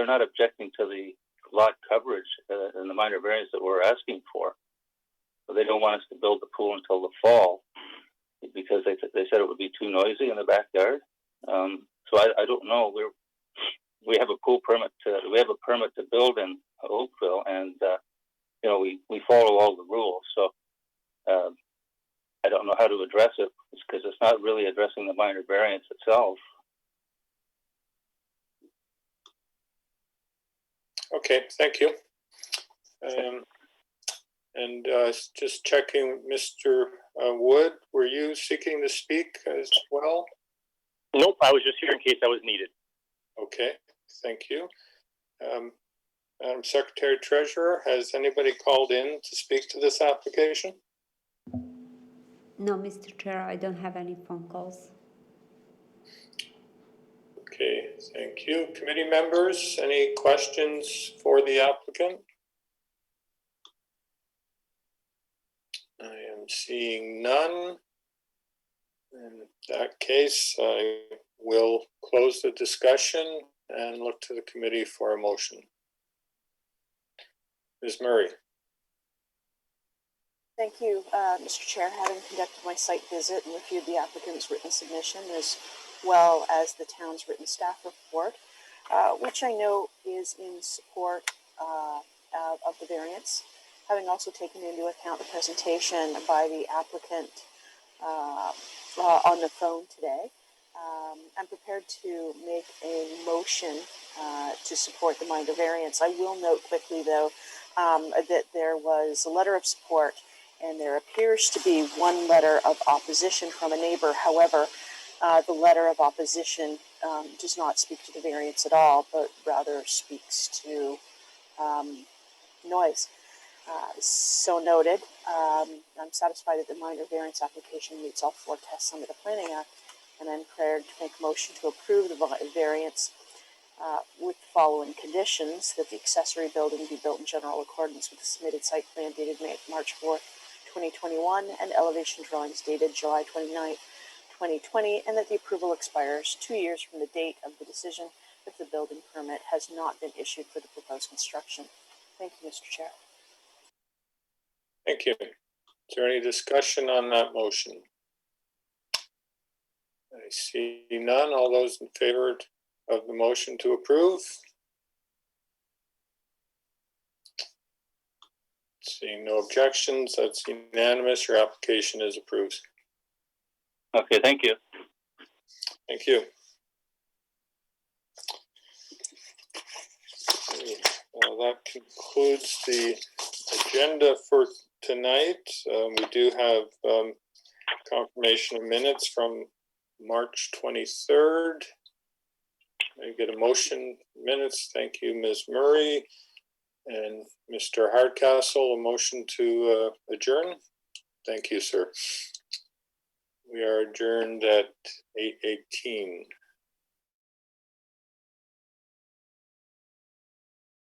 not objecting to the lot coverage and the minor variance that we're asking for. So they don't want us to build the pool until the fall because they said it would be too noisy in the backyard. So I don't know. We have a pool permit. We have a permit to build in Oakville, and we follow all the rules. So I don't know how to address it because it's not really addressing the minor variance itself. Okay, thank you. Just checking, Mr. Wood, were you seeking to speak as well? Nope, I was just here in case I was needed. Okay, thank you. Madam Secretary Treasurer, has anybody called in to speak to this application? No, Mr. Chair, I don't have any phone calls. Okay, thank you. Committee members, any questions for the applicant? I am seeing none. In that case, I will close the discussion and look to the committee for a motion. Ms. Murray. Thank you, Mr. Chair. Having conducted my site visit and reviewed the applicant's written submission as well as the town's written staff report, which I know is in support of the variance, having also taken into account the presentation by the applicant on the phone today, I'm prepared to make a motion to support the minor variance. I will note quickly, though, that there was a letter of support and there appears to be one letter of opposition from a neighbor. However, the letter of opposition does not speak to the variance at all, but rather speaks to noise. So noted. I'm satisfied that the minor variance application meets all 4 tests under the Planning Act, and I'm prepared to make a motion to approve the variance with the following conditions: that the accessory building be built in general accordance with the submitted site plan dated March 4th, 2021, and elevation drawings dated July 29th, 2020, and that the approval expires 2 years from the date of the decision if the building permit has not been issued for the proposed construction. Thank you, Mr. Chair. Thank you. Is there any discussion on that motion? I see none. All those in favor of the motion to approve? Seeing no objections, that's unanimous. Your application is approved. Okay, thank you. Thank you. That concludes the agenda for tonight. We do have confirmation of minutes from March 23rd. I get a motion minutes. Thank you, Ms. Murray. And Mr. Hardcastle, a motion to adjourn. Thank you, sir. We are adjourned at 8:18.